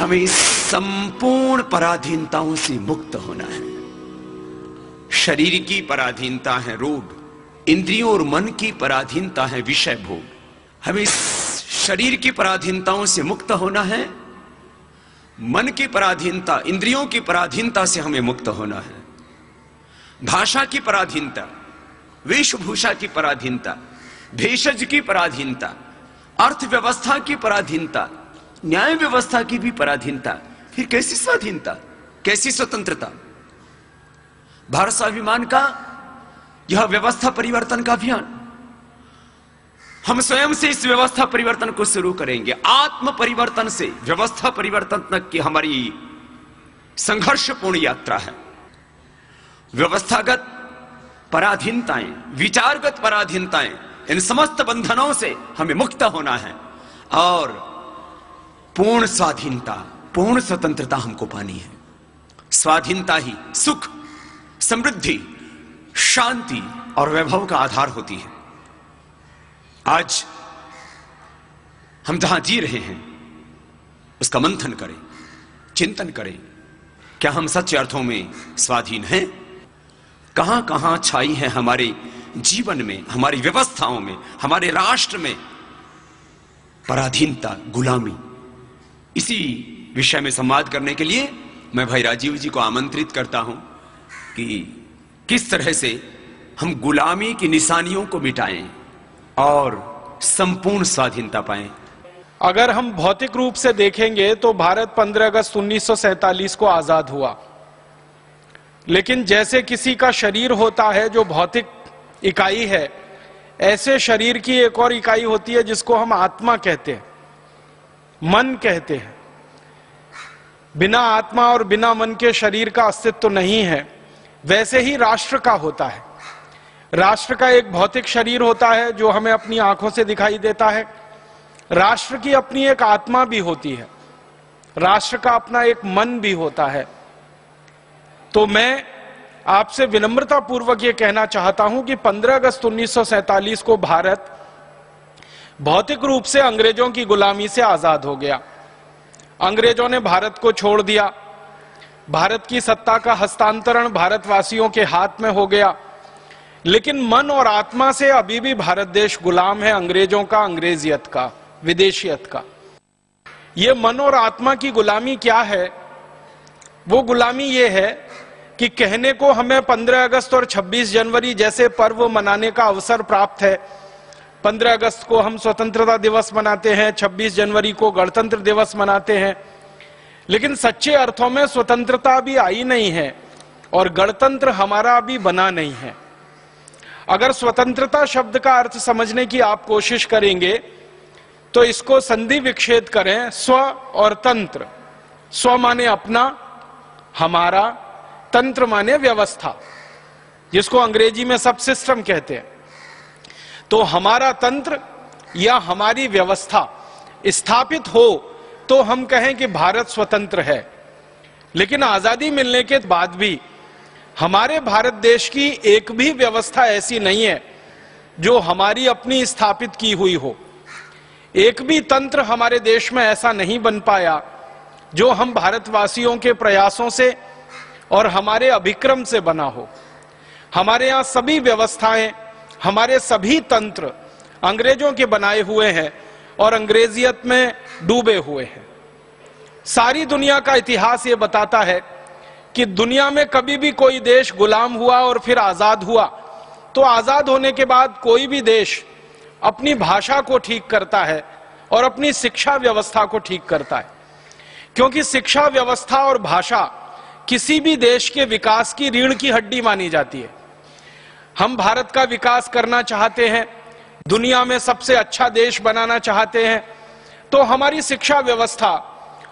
हमें संपूर्ण पराधीनताओं से मुक्त होना है। शरीर की पराधीनता है रोग, इंद्रियों और मन की पराधीनता है विषय भोग। हमें शरीर की पराधीनताओं से मुक्त होना है, मन की पराधीनता, इंद्रियों की पराधीनता से हमें मुक्त होना है। भाषा की पराधीनता, वेशभूषा की पराधीनता, भेषज की पराधीनता, अर्थव्यवस्था की पराधीनता, न्याय व्यवस्था की भी पराधीनता। फिर कैसी स्वाधीनता, कैसी स्वतंत्रता? भारत स्वाभिमान का यह व्यवस्था परिवर्तन का अभियान, हम स्वयं से इस व्यवस्था परिवर्तन को शुरू करेंगे। आत्म परिवर्तन से व्यवस्था परिवर्तन तक की हमारी संघर्षपूर्ण यात्रा है। व्यवस्थागत पराधीनताएं, विचारगत पराधीनताएं, इन समस्त बंधनों से हमें मुक्त होना है और पूर्ण स्वाधीनता, पूर्ण स्वतंत्रता हमको पानी है। स्वाधीनता ही सुख, समृद्धि, शांति और वैभव का आधार होती है। आज हम जहां जी रहे हैं उसका मंथन करें, चिंतन करें। क्या हम सच्चे अर्थों में स्वाधीन हैं? कहां कहां छाई है हमारे जीवन में, हमारी व्यवस्थाओं में, हमारे राष्ट्र में पराधीनता, गुलामी? इसी विषय में संवाद करने के लिए मैं भाई राजीव जी को आमंत्रित करता हूं कि किस तरह से हम गुलामी की निशानियों को मिटाएं और संपूर्ण स्वाधीनता पाएं। अगर हम भौतिक रूप से देखेंगे तो भारत 15 अगस्त 1947 को आजाद हुआ, लेकिन जैसे किसी का शरीर होता है जो भौतिक इकाई है, ऐसे शरीर की एक और इकाई होती है जिसको हम आत्मा कहते हैं, मन कहते हैं। बिना आत्मा और बिना मन के शरीर का अस्तित्व तो नहीं है। वैसे ही राष्ट्र का होता है। राष्ट्र का एक भौतिक शरीर होता है जो हमें अपनी आंखों से दिखाई देता है। राष्ट्र की अपनी एक आत्मा भी होती है, राष्ट्र का अपना एक मन भी होता है। तो मैं आपसे विनम्रता पूर्वक यह कहना चाहता हूं कि 15 अगस्त 1947 को भारत भौतिक रूप से अंग्रेजों की गुलामी से आजाद हो गया। अंग्रेजों ने भारत को छोड़ दिया। भारत की सत्ता का हस्तांतरण भारतवासियों के हाथ में हो गया, लेकिन मन और आत्मा से अभी भी भारत देश गुलाम है अंग्रेजों का, अंग्रेजियत का, विदेशियत का। यह मन और आत्मा की गुलामी क्या है? वो गुलामी ये है कि कहने को हमें 15 अगस्त और 26 जनवरी जैसे पर्व मनाने का अवसर प्राप्त है। 15 अगस्त को हम स्वतंत्रता दिवस मनाते हैं, 26 जनवरी को गणतंत्र दिवस मनाते हैं, लेकिन सच्चे अर्थों में स्वतंत्रता भी आई नहीं है और गणतंत्र हमारा भी बना नहीं है। अगर स्वतंत्रता शब्द का अर्थ समझने की आप कोशिश करेंगे तो इसको संधि विच्छेद करें, स्व और तंत्र। स्व माने अपना, हमारा, तंत्र माने व्यवस्था, जिसको अंग्रेजी में सब सिस्टम कहते हैं। तो हमारा तंत्र या हमारी व्यवस्था स्थापित हो तो हम कहें कि भारत स्वतंत्र है। लेकिन आजादी मिलने के बाद भी हमारे भारत देश की एक भी व्यवस्था ऐसी नहीं है जो हमारी अपनी स्थापित की हुई हो। एक भी तंत्र हमारे देश में ऐसा नहीं बन पाया जो हम भारतवासियों के प्रयासों से और हमारे अभिक्रम से बना हो। हमारे यहां सभी व्यवस्थाएं, हमारे सभी तंत्र अंग्रेजों के बनाए हुए हैं और अंग्रेजियत में डूबे हुए हैं। सारी दुनिया का इतिहास ये बताता है कि दुनिया में कभी भी कोई देश गुलाम हुआ और फिर आजाद हुआ तो आजाद होने के बाद कोई भी देश अपनी भाषा को ठीक करता है और अपनी शिक्षा व्यवस्था को ठीक करता है, क्योंकि शिक्षा व्यवस्था और भाषा किसी भी देश के विकास की रीढ़ की हड्डी मानी जाती है। हम भारत का विकास करना चाहते हैं, दुनिया में सबसे अच्छा देश बनाना चाहते हैं, तो हमारी शिक्षा व्यवस्था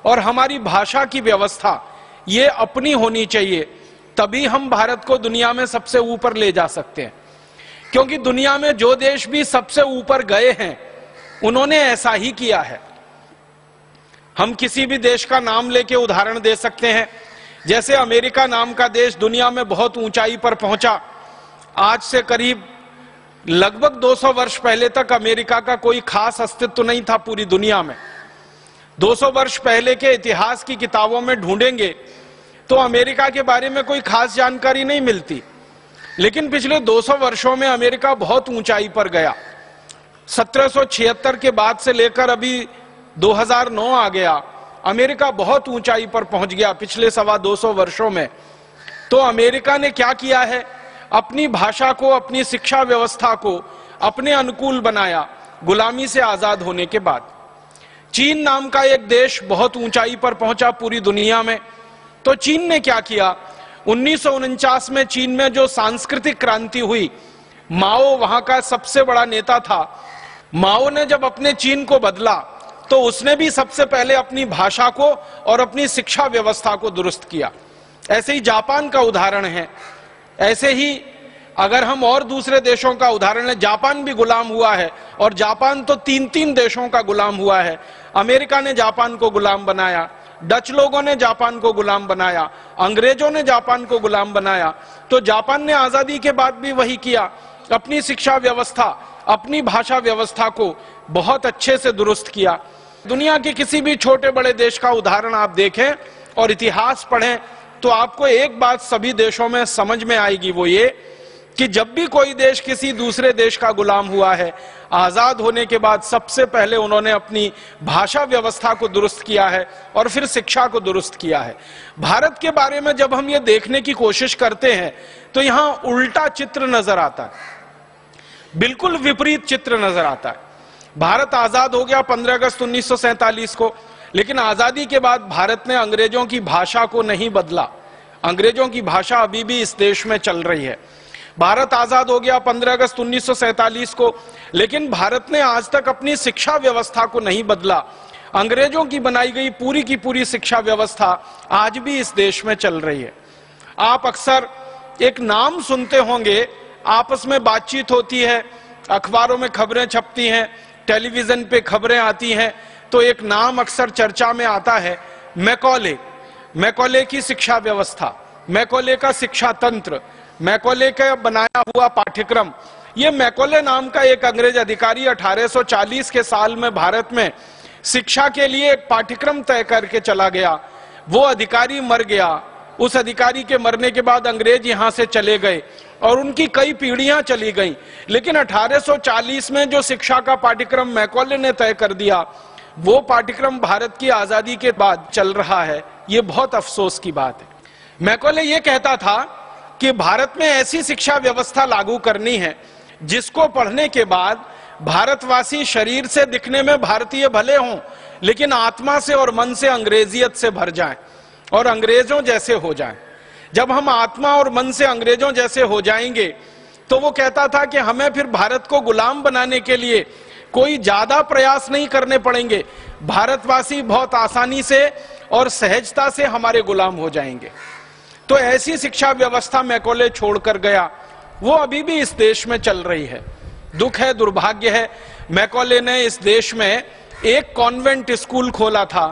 और हमारी भाषा की व्यवस्था ये अपनी होनी चाहिए, तभी हम भारत को दुनिया में सबसे ऊपर ले जा सकते हैं। क्योंकि दुनिया में जो देश भी सबसे ऊपर गए हैं उन्होंने ऐसा ही किया है। हम किसी भी देश का नाम लेके उदाहरण दे सकते हैं। जैसे अमेरिका नाम का देश दुनिया में बहुत ऊंचाई पर पहुंचा। आज से करीब लगभग 200 वर्ष पहले तक अमेरिका का कोई खास अस्तित्व नहीं था पूरी दुनिया में। 200 वर्ष पहले के इतिहास की किताबों में ढूंढेंगे तो अमेरिका के बारे में कोई खास जानकारी नहीं मिलती, लेकिन पिछले 200 वर्षों में अमेरिका बहुत ऊंचाई पर गया। 1776 के बाद से लेकर अभी 2009 आ गया, अमेरिका बहुत ऊंचाई पर पहुंच गया पिछले 225 वर्षों में। तो अमेरिका ने क्या किया है, अपनी भाषा को, अपनी शिक्षा व्यवस्था को अपने अनुकूल बनाया गुलामी से आजाद होने के बाद। चीन नाम का एक देश बहुत ऊंचाई पर पहुंचा पूरी दुनिया में। तो चीन ने क्या किया, 1949 में चीन में जो सांस्कृतिक क्रांति हुई, माओ वहां का सबसे बड़ा नेता था। माओ ने जब अपने चीन को बदला तो उसने भी सबसे पहले अपनी भाषा को और अपनी शिक्षा व्यवस्था को दुरुस्त किया। ऐसे ही जापान का उदाहरण है। ऐसे ही अगर हम और दूसरे देशों का उदाहरण लें, जापान भी गुलाम हुआ है, और जापान तो 3-3 देशों का गुलाम हुआ है। अमेरिका ने जापान को गुलाम बनाया, डच लोगों ने जापान को गुलाम बनाया, अंग्रेजों ने जापान को गुलाम बनाया। तो जापान ने आजादी के बाद भी वही किया, अपनी शिक्षा व्यवस्था, अपनी भाषा व्यवस्था को बहुत अच्छे से दुरुस्त किया। दुनिया के किसी भी छोटे बड़े देश का उदाहरण आप देखें और इतिहास पढ़ें तो आपको एक बात सभी देशों में समझ में आएगी, वो ये कि जब भी कोई देश किसी दूसरे देश का गुलाम हुआ है, आजाद होने के बाद सबसे पहले उन्होंने अपनी भाषा व्यवस्था को दुरुस्त किया है और फिर शिक्षा को दुरुस्त किया है। भारत के बारे में जब हम ये देखने की कोशिश करते हैं तो यहां उल्टा चित्र नजर आता है, बिल्कुल विपरीत चित्र नजर आता है। भारत आजाद हो गया 15 अगस्त 1947 को, लेकिन आजादी के बाद भारत ने अंग्रेजों की भाषा को नहीं बदला। अंग्रेजों की भाषा अभी भी इस देश में चल रही है। भारत आजाद हो गया 15 अगस्त 1947 को, लेकिन भारत ने आज तक अपनी शिक्षा व्यवस्था को नहीं बदला। अंग्रेजों की बनाई गई पूरी की पूरी शिक्षा व्यवस्था आज भी इस देश में चल रही है। आप अक्सर एक नाम सुनते होंगे, आपस में बातचीत होती है, अखबारों में खबरें छपती हैं, टेलीविजन पे खबरें आती हैं, तो एक नाम अक्सर चर्चा में आता है, मैकॉले। मैकॉले की शिक्षा व्यवस्था, मैकॉले का शिक्षा तंत्र, मैकॉले का बनाया हुआ पाठ्यक्रम। ये मैकॉले नाम का एक अंग्रेज अधिकारी 1840 के साल में भारत में शिक्षा के लिए एक पाठ्यक्रम तय करके चला गया। वो अधिकारी मर गया। उस अधिकारी के मरने के बाद अंग्रेज यहां से चले गए और उनकी कई पीढ़ियां चली गईं। लेकिन 1840 में जो शिक्षा का पाठ्यक्रम मैकॉले ने तय कर दिया, वो पाठ्यक्रम भारत की आजादी के बाद चल रहा है। ये बहुत अफसोस की बात है। मैकॉले ये कहता था कि भारत में ऐसी शिक्षा व्यवस्था लागू करनी है जिसको पढ़ने के बाद भारतवासी शरीर से दिखने में भारतीय भले हों, लेकिन आत्मा से और मन से अंग्रेजियत से भर जाएं और अंग्रेजों जैसे हो जाएं। जब हम आत्मा और मन से अंग्रेजों जैसे हो जाएंगे तो वो कहता था कि हमें फिर भारत को गुलाम बनाने के लिए कोई ज्यादा प्रयास नहीं करने पड़ेंगे। भारतवासी बहुत आसानी से और सहजता से हमारे गुलाम हो जाएंगे। तो ऐसी शिक्षा व्यवस्था मैकॉले छोड़कर गया, वो अभी भी इस देश में चल रही है। दुख है, दुर्भाग्य है, मैकॉले ने इस देश में एक कॉन्वेंट स्कूल खोला था।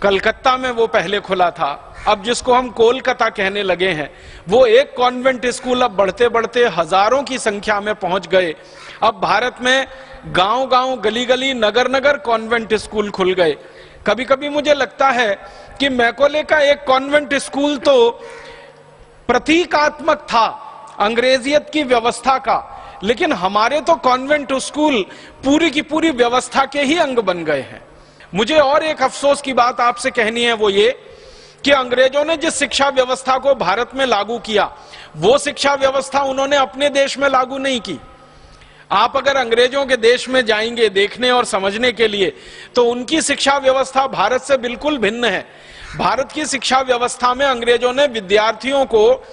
कलकत्ता में वो पहले खुला था, अब जिसको हम कोलकाता कहने लगे हैं। वो एक कॉन्वेंट स्कूल अब बढ़ते बढ़ते हजारों की संख्या में पहुंच गए। अब भारत में गांव गांव, गली गली, नगर नगर कॉन्वेंट स्कूल खुल गए। कभी कभी मुझे लगता है कि मैकॉले का एक कॉन्वेंट स्कूल तो प्रतीकात्मक था अंग्रेजियत की व्यवस्था का, लेकिन हमारे तो कॉन्वेंट स्कूल पूरी की पूरी व्यवस्था के ही अंग बन गए हैं। मुझे और एक अफसोस की बात आपसे कहनी है, वो ये कि अंग्रेजों ने जिस शिक्षा व्यवस्था को भारत में लागू किया, वो शिक्षा व्यवस्था उन्होंने अपने देश में लागू नहीं की। आप अगर अंग्रेजों के देश में जाएंगे देखने और समझने के लिए, तो उनकी शिक्षा व्यवस्था भारत से बिल्कुल भिन्न है। भारत की शिक्षा व्यवस्था में अंग्रेजों ने विद्यार्थियों को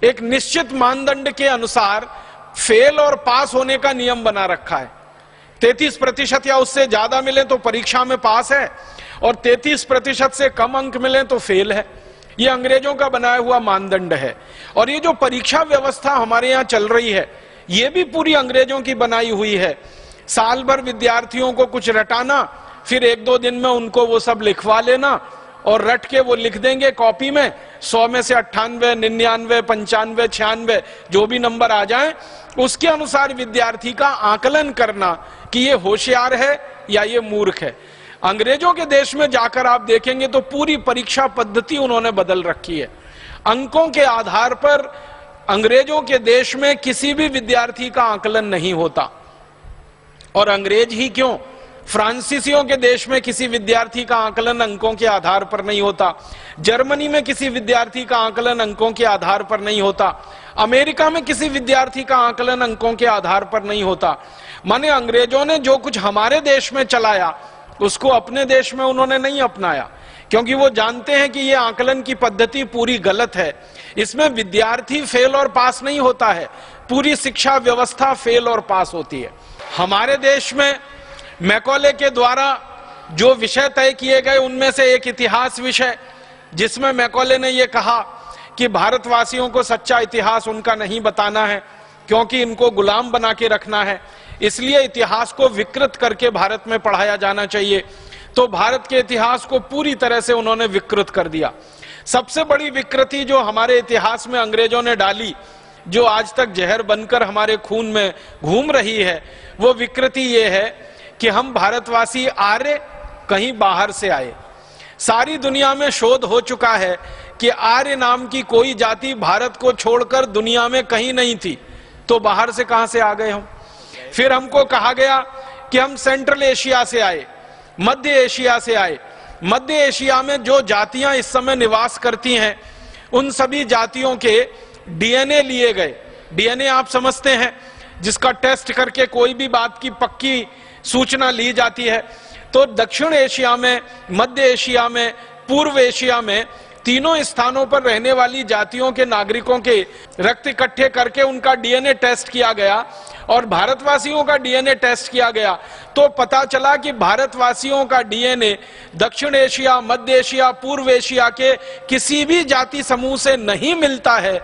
एक निश्चित मानदंड के अनुसार फेल और पास होने का नियम बना रखा है। 33% या उससे ज्यादा मिले तो परीक्षा में पास है, और 33% से कम अंक मिले तो फेल है। ये अंग्रेजों का बनाया हुआ मानदंड है। और ये जो परीक्षा व्यवस्था हमारे यहाँ चल रही है, ये भी पूरी अंग्रेजों की बनाई हुई है। साल भर विद्यार्थियों को कुछ रटाना, फिर 1-2 दिन में उनको वो सब लिखवा लेना, और रट के वो लिख देंगे कॉपी में। 100 में से 98, 99, 95, 96 जो भी नंबर आ जाएं, उसके अनुसार विद्यार्थी का आकलन करना कि ये होशियार है या ये मूर्ख है। अंग्रेजों के देश में जाकर आप देखेंगे तो पूरी परीक्षा पद्धति उन्होंने बदल रखी है। अंकों के आधार पर अंग्रेजों के देश में किसी भी विद्यार्थी का आकलन नहीं होता। और अंग्रेज ही क्यों, फ्रांसीसियों के देश में किसी विद्यार्थी का आकलन अंकों के आधार पर नहीं होता, जर्मनी में किसी विद्यार्थी का आकलन अंकों के आधार पर नहीं होता, अमेरिका में किसी विद्यार्थी का आकलन अंकों के आधार पर नहीं होता। माने अंग्रेजों ने जो कुछ हमारे देश में चलाया उसको अपने देश में उन्होंने नहीं अपनाया, क्योंकि वो जानते हैं कि ये आकलन की पद्धति पूरी गलत है। इसमें विद्यार्थी फेल और पास नहीं होता है, पूरी शिक्षा व्यवस्था फेल और पास होती है। हमारे देश में मैकॉले के द्वारा जो विषय तय किए गए उनमें से एक इतिहास विषय, जिसमें मैकॉले ने यह कहा कि भारतवासियों को सच्चा इतिहास उनका नहीं बताना है, क्योंकि इनको गुलाम बना के रखना है, इसलिए इतिहास को विकृत करके भारत में पढ़ाया जाना चाहिए। तो भारत के इतिहास को पूरी तरह से उन्होंने विकृत कर दिया। सबसे बड़ी विकृति जो हमारे इतिहास में अंग्रेजों ने डाली, जो आज तक जहर बनकर हमारे खून में घूम रही है, वो विकृति ये है कि हम भारतवासी आर्य कहीं बाहर से आए। सारी दुनिया में शोध हो चुका है कि आर्य नाम की कोई जाति भारत को छोड़कर दुनिया में कहीं नहीं थी, तो बाहर से कहां से आ गए हम। फिर हमको कहा गया कि हम सेंट्रल एशिया से आए, मध्य एशिया से आए। मध्य एशिया में जो जातियां इस समय निवास करती हैं उन सभी जातियों के डीएनए लिए गए। डीएनए आप समझते हैं, जिसका टेस्ट करके कोई भी बात की पक्की सूचना ली जाती है। तो दक्षिण एशिया में, मध्य एशिया में, पूर्व एशिया में, तीनों स्थानों पर रहने वाली जातियों के नागरिकों के रक्त इकट्ठे करके उनका डीएनए टेस्ट किया गया और भारतवासियों का डीएनए टेस्ट किया गया। तो पता चला कि भारतवासियों का डीएनए दक्षिण एशिया, मध्य एशिया, पूर्व एशिया के किसी भी जाति समूह से नहीं मिलता है।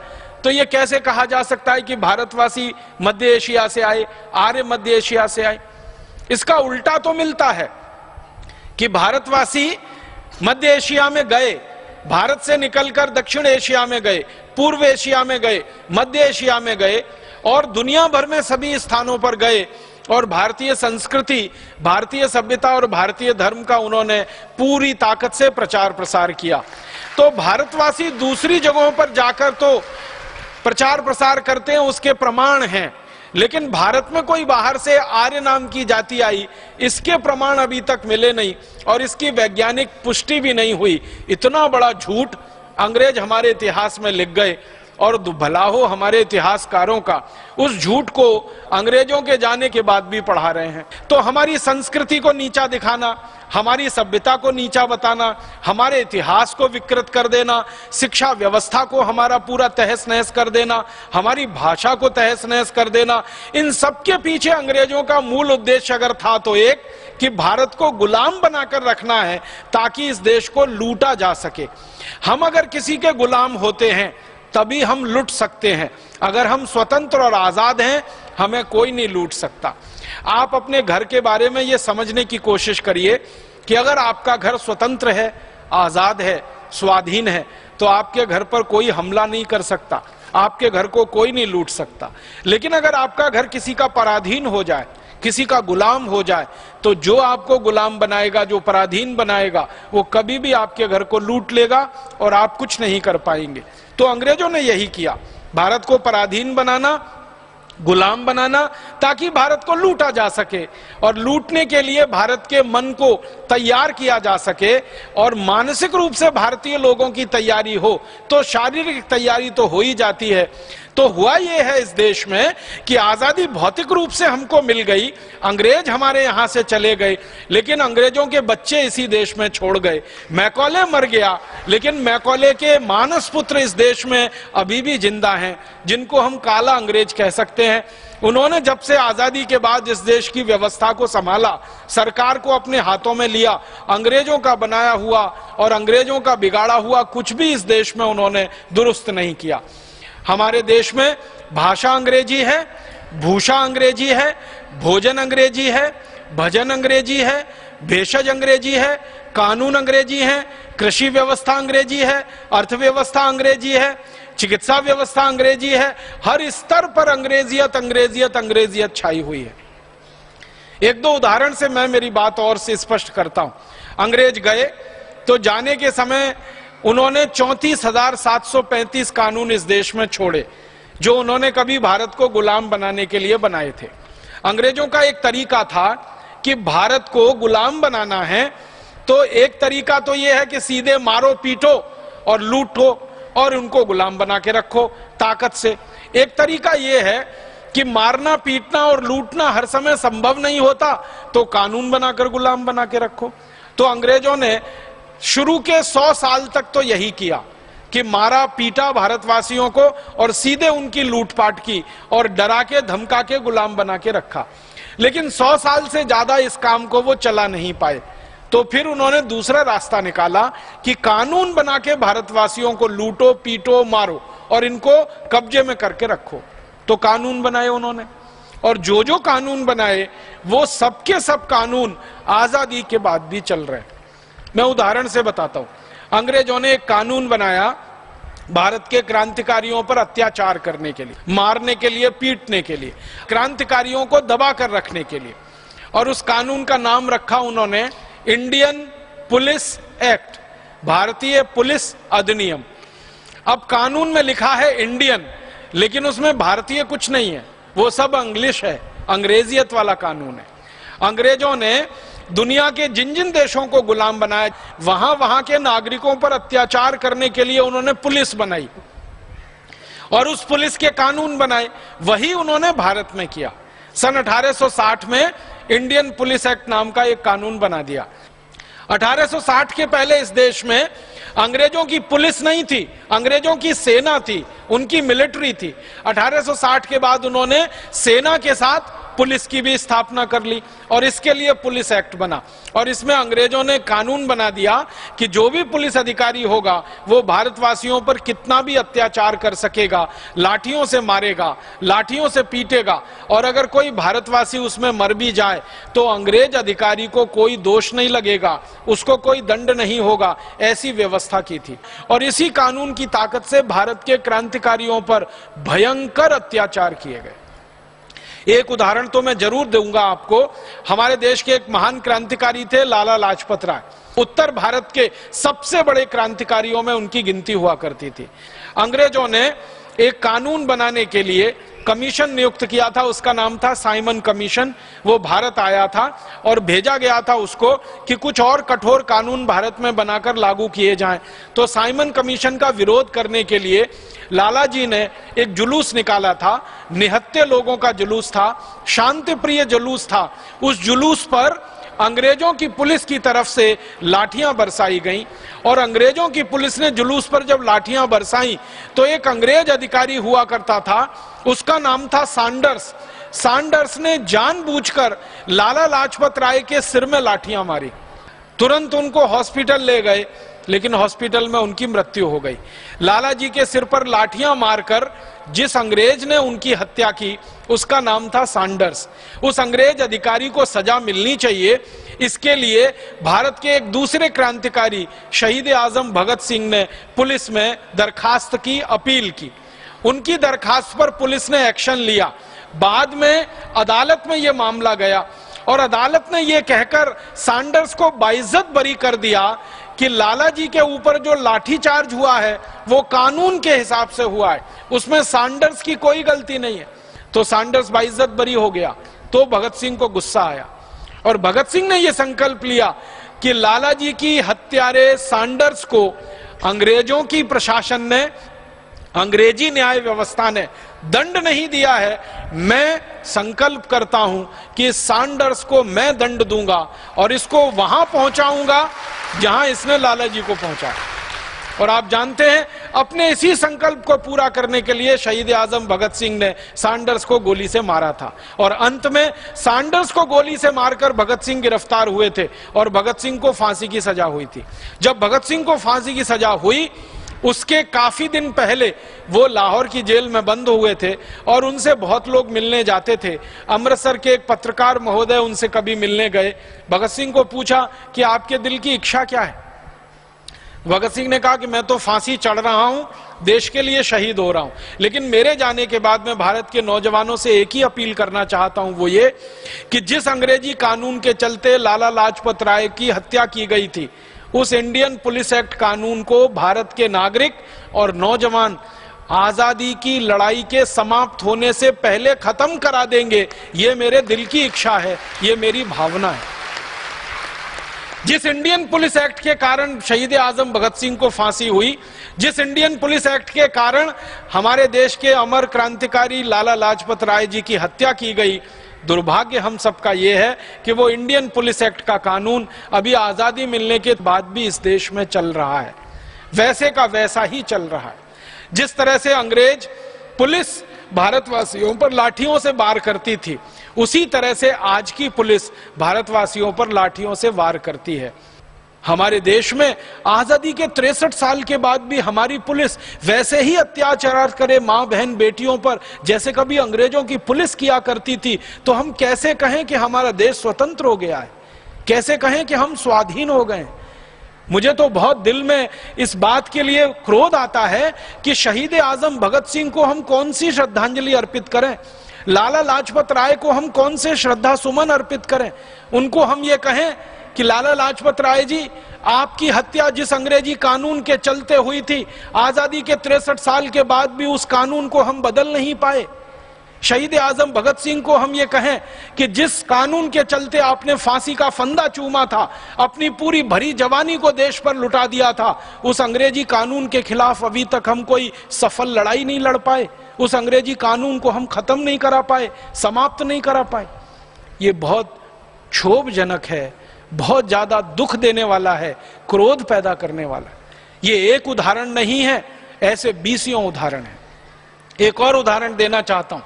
तो ये कैसे कहा जा सकता है कि भारतवासी मध्य एशिया से आए, आर्य मध्य एशिया से आए। इसका उल्टा तो मिलता है कि भारतवासी मध्य एशिया में गए, भारत से निकलकर दक्षिण एशिया में गए, पूर्व एशिया में गए, मध्य एशिया में गए और दुनिया भर में सभी स्थानों पर गए और भारतीय संस्कृति, भारतीय सभ्यता और भारतीय धर्म का उन्होंने पूरी ताकत से प्रचार प्रसार किया। तो भारतवासी दूसरी जगहों पर जाकर तो प्रचार प्रसार करते हैं, उसके प्रमाण हैं, लेकिन भारत में कोई बाहर से आर्य नाम की जाति आई, इसके प्रमाण अभी तक मिले नहीं और इसकी वैज्ञानिक पुष्टि भी नहीं हुई। इतना बड़ा झूठ अंग्रेज हमारे इतिहास में लिख गए और भला हो हमारे इतिहासकारों का, उस झूठ को अंग्रेजों के जाने के बाद भी पढ़ा रहे हैं। तो हमारी संस्कृति को नीचा दिखाना, हमारी सभ्यता को नीचा बताना, हमारे इतिहास को विकृत कर देना, शिक्षा व्यवस्था को हमारा पूरा तहस नहस कर देना, हमारी भाषा को तहस नहस कर देना, इन सब के पीछे अंग्रेजों का मूल उद्देश्य अगर था तो एक कि भारत को गुलाम बनाकर रखना है ताकि इस देश को लूटा जा सके। हम अगर किसी के गुलाम होते हैं तभी हम लूट सकते हैं। अगर हम स्वतंत्र और आजाद हैं हमें कोई नहीं लूट सकता। आप अपने घर के बारे में यह समझने की कोशिश करिए कि अगर आपका घर स्वतंत्र है, आजाद है, स्वाधीन है, तो आपके घर पर कोई हमला नहीं कर सकता, आपके घर को कोई नहीं लूट सकता। लेकिन अगर आपका घर किसी का पराधीन हो जाए, किसी का गुलाम हो जाए, तो जो आपको गुलाम बनाएगा, जो पराधीन बनाएगा, वो कभी भी आपके घर को लूट लेगा और आप कुछ नहीं कर पाएंगे। तो अंग्रेजों ने यही किया, भारत को पराधीन बनाना, गुलाम बनाना, ताकि भारत को लूटा जा सके और लूटने के लिए भारत के मन को तैयार किया जा सके। और मानसिक रूप से भारतीय लोगों की तैयारी हो तो शारीरिक तैयारी तो हो ही जाती है। तो हुआ यह है इस देश में कि आजादी भौतिक रूप से हमको मिल गई, अंग्रेज हमारे यहां से चले गए, लेकिन अंग्रेजों के बच्चे इसी देश में छोड़ गए। मैकॉले मर गया, लेकिन मैकॉले के मानस पुत्र इस देश में अभी भी जिंदा हैं, जिनको हम काला अंग्रेज कह सकते हैं। उन्होंने जब से आजादी के बाद इस देश की व्यवस्था को संभाला, सरकार को अपने हाथों में लिया, अंग्रेजों का बनाया हुआ और अंग्रेजों का बिगाड़ा हुआ कुछ भी इस देश में उन्होंने दुरुस्त नहीं किया। हमारे देश में भाषा अंग्रेजी है, भूषा अंग्रेजी है, भोजन अंग्रेजी है, भजन अंग्रेजी है, भेषज अंग्रेजी है, कानून अंग्रेजी है, कृषि व्यवस्था अंग्रेजी है, अर्थव्यवस्था अंग्रेजी है, चिकित्सा व्यवस्था अंग्रेजी है। हर स्तर पर अंग्रेजियत अंग्रेजियत अंग्रेजियत छाई हुई है। एक दो उदाहरण से मैं मेरी बात और से स्पष्ट करता हूं। अंग्रेज गए तो जाने के समय उन्होंने 34,735 कानून इस देश में छोड़े, जो उन्होंने कभी भारत को गुलाम बनाने के लिए बनाए थे। अंग्रेजों का एक तरीका था कि भारत को गुलाम बनाना है तो एक तरीका तो यह है कि सीधे मारो पीटो और लूटो और उनको गुलाम बना के रखो ताकत से। एक तरीका यह है कि मारना पीटना और लूटना हर समय संभव नहीं होता तो कानून बनाकर गुलाम बना के रखो। तो अंग्रेजों ने शुरू के 100 साल तक तो यही किया कि मारा पीटा भारतवासियों को और सीधे उनकी लूटपाट की और डरा के धमका के गुलाम बना के रखा। लेकिन 100 साल से ज्यादा इस काम को वो चला नहीं पाए, तो फिर उन्होंने दूसरा रास्ता निकाला कि कानून बना के भारतवासियों को लूटो पीटो मारो और इनको कब्जे में करके रखो। तो कानून बनाए उन्होंने, और जो जो कानून बनाए वो सबके सब कानून आजादी के बाद भी चल रहे हैं। मैं उदाहरण से बताता हूं। अंग्रेजों ने एक कानून बनाया भारत के क्रांतिकारियों पर अत्याचार करने के लिए, मारने के लिए, पीटने के लिए, क्रांतिकारियों को दबा कर रखने के लिए, और उस कानून का नाम रखा उन्होंने इंडियन पुलिस एक्ट, भारतीय पुलिस अधिनियम। अब कानून में लिखा है इंडियन, लेकिन उसमें भारतीय कुछ नहीं है, वो सब इंग्लिश है, अंग्रेजियत वाला कानून है। अंग्रेजों ने दुनिया के जिन जिन देशों को गुलाम बनाया, वहां के नागरिकों पर अत्याचार करने के लिए उन्होंने पुलिस बनाई और उस पुलिस के कानून बनाए। वही उन्होंने भारत में किया। सन 1860 में इंडियन पुलिस एक्ट नाम का एक कानून बना दिया। 1860 के पहले इस देश में अंग्रेजों की पुलिस नहीं थी, अंग्रेजों की सेना थी, उनकी मिलिट्री थी। 1860 के बाद उन्होंने सेना के साथ पुलिस की भी स्थापना कर ली और इसके लिए पुलिस एक्ट बना। और इसमें अंग्रेजों ने कानून बना दिया कि जो भी पुलिस अधिकारी होगा वो भारतवासियों पर कितना भी अत्याचार कर सकेगा, लाठियों से मारेगा, लाठियों से पीटेगा, और अगर कोई भारतवासी उसमें मर भी जाए तो अंग्रेज अधिकारी को कोई दोष नहीं लगेगा, उसको कोई दंड नहीं होगा, ऐसी व्यवस्था की थी। और इसी कानून की ताकत से भारत के क्रांतिकारियों पर भयंकर अत्याचार किए गए। एक उदाहरण तो मैं जरूर दूंगा आपको। हमारे देश के एक महान क्रांतिकारी थे लाला लाजपत राय। उत्तर भारत के सबसे बड़े क्रांतिकारियों में उनकी गिनती हुआ करती थी। अंग्रेजों ने एक कानून बनाने के लिए कमीशन नियुक्त किया था, उसका नाम था साइमन कमीशन। वो भारत आया था और भेजा गया था उसको कि कुछ और कठोर कानून भारत में बनाकर लागू किए जाएं। तो साइमन कमीशन का विरोध करने के लिए लाला जी ने एक जुलूस निकाला था, निहत्थे लोगों का जुलूस था, शांति प्रिय जुलूस था। उस जुलूस पर अंग्रेजों की पुलिस की तरफ से लाठियां बरसाई गईं और अंग्रेजों की पुलिस ने जुलूस पर जब लाठियां बरसाई तो एक अंग्रेज अधिकारी हुआ करता था, उसका नाम था सैंडर्स। सैंडर्स ने जानबूझकर लाला लाजपत राय के सिर में लाठियां मारी। तुरंत उनको हॉस्पिटल ले गए, लेकिन हॉस्पिटल में उनकी मृत्यु हो गई। लाला जी के सिर पर लाठियां मारकर जिस अंग्रेज ने उनकी हत्या की उसका नाम था सैंडर्स। उस अंग्रेज अधिकारी को सजा मिलनी चाहिए, इसके लिए भारत के एक दूसरे क्रांतिकारी शहीद आजम भगत सिंह ने पुलिस में दरखास्त की, अपील की। उनकी दरखास्त पर पुलिस ने एक्शन लिया। बाद में अदालत में यह मामला गया और अदालत ने यह कहकर सैंडर्स को बाइज्जत बरी कर दिया कि लाला जी के ऊपर जो लाठीचार्ज हुआ है वो कानून के हिसाब से हुआ है, उसमें सैंडर्स की कोई गलती नहीं है। तो सैंडर्स बाइज्जत बरी हो गया। तो भगत सिंह को गुस्सा आया और भगत सिंह ने यह संकल्प लिया कि लाला जी की हत्यारे सैंडर्स को अंग्रेजों की प्रशासन ने, अंग्रेजी न्याय व्यवस्था ने दंड नहीं दिया है। मैं संकल्प करता हूं कि सैंडर्स को मैं दंड दूंगा और इसको वहां पहुंचाऊंगा जहां इसने लाला जी को पहुंचाया। और आप जानते हैं, अपने इसी संकल्प को पूरा करने के लिए शहीद आजम भगत सिंह ने सैंडर्स को गोली से मारा था और अंत में सैंडर्स को गोली से मारकर भगत सिंह गिरफ्तार हुए थे और भगत सिंह को फांसी की सजा हुई थी। जब भगत सिंह को फांसी की सजा हुई उसके काफी दिन पहले वो लाहौर की जेल में बंद हुए थे और उनसे बहुत लोग मिलने जाते थे। अमृतसर के एक पत्रकार महोदय उनसे कभी मिलने गए। भगत सिंह को पूछा कि आपके दिल की इच्छा क्या है? भगत सिंह ने कहा कि मैं तो फांसी चढ़ रहा हूं, देश के लिए शहीद हो रहा हूं, लेकिन मेरे जाने के बाद मैं भारत के नौजवानों से एक ही अपील करना चाहता हूं, वो ये कि जिस अंग्रेजी कानून के चलते लाला लाजपत राय की हत्या की गई थी, उस इंडियन पुलिस एक्ट कानून को भारत के नागरिक और नौजवान आजादी की लड़ाई के समाप्त होने से पहले खत्म करा देंगे। ये मेरे दिल की इच्छा है, ये मेरी भावना है। जिस इंडियन पुलिस एक्ट के कारण शहीद आजम भगत सिंह को फांसी हुई, जिस इंडियन पुलिस एक्ट के कारण हमारे देश के अमर क्रांतिकारी लाला लाजपत राय जी की हत्या की गई, दुर्भाग्य हम सबका यह है कि वो इंडियन पुलिस एक्ट का कानून अभी आजादी मिलने के बाद भी इस देश में चल रहा है, वैसे का वैसा ही चल रहा है। जिस तरह से अंग्रेज पुलिस भारतवासियों पर लाठियों से वार करती थी, उसी तरह से आज की पुलिस भारतवासियों पर लाठियों से वार करती है। हमारे देश में आजादी के 63 साल के बाद भी हमारी पुलिस वैसे ही अत्याचार करे मां बहन बेटियों पर जैसे कभी अंग्रेजों की पुलिस किया करती थी। तो हम कैसे कहें कि हमारा देश स्वतंत्र हो गया है, कैसे कहें कि हम स्वाधीन हो गए। मुझे तो बहुत दिल में इस बात के लिए क्रोध आता है कि शहीद आजम भगत सिंह को हम कौन सी श्रद्धांजलि अर्पित करें, लाला लाजपत राय को हम कौन से श्रद्धा सुमन अर्पित करें। उनको हम ये कहें कि लाला लाजपत राय जी, आपकी हत्या जिस अंग्रेजी कानून के चलते हुई थी, आजादी के 63 साल के बाद भी उस कानून को हम बदल नहीं पाए। शहीद आजम भगत सिंह को हम ये कहें कि जिस कानून के चलते आपने फांसी का फंदा चूमा था, अपनी पूरी भरी जवानी को देश पर लुटा दिया था, उस अंग्रेजी कानून के खिलाफ अभी तक हम कोई सफल लड़ाई नहीं लड़ पाए, उस अंग्रेजी कानून को हम खत्म नहीं करा पाए, समाप्त नहीं करा पाए। ये बहुत क्षोभजनक है, बहुत ज्यादा दुख देने वाला है, क्रोध पैदा करने वाला है। ये एक उदाहरण नहीं है, ऐसे 20 उदाहरण है। एक और उदाहरण देना चाहता हूं।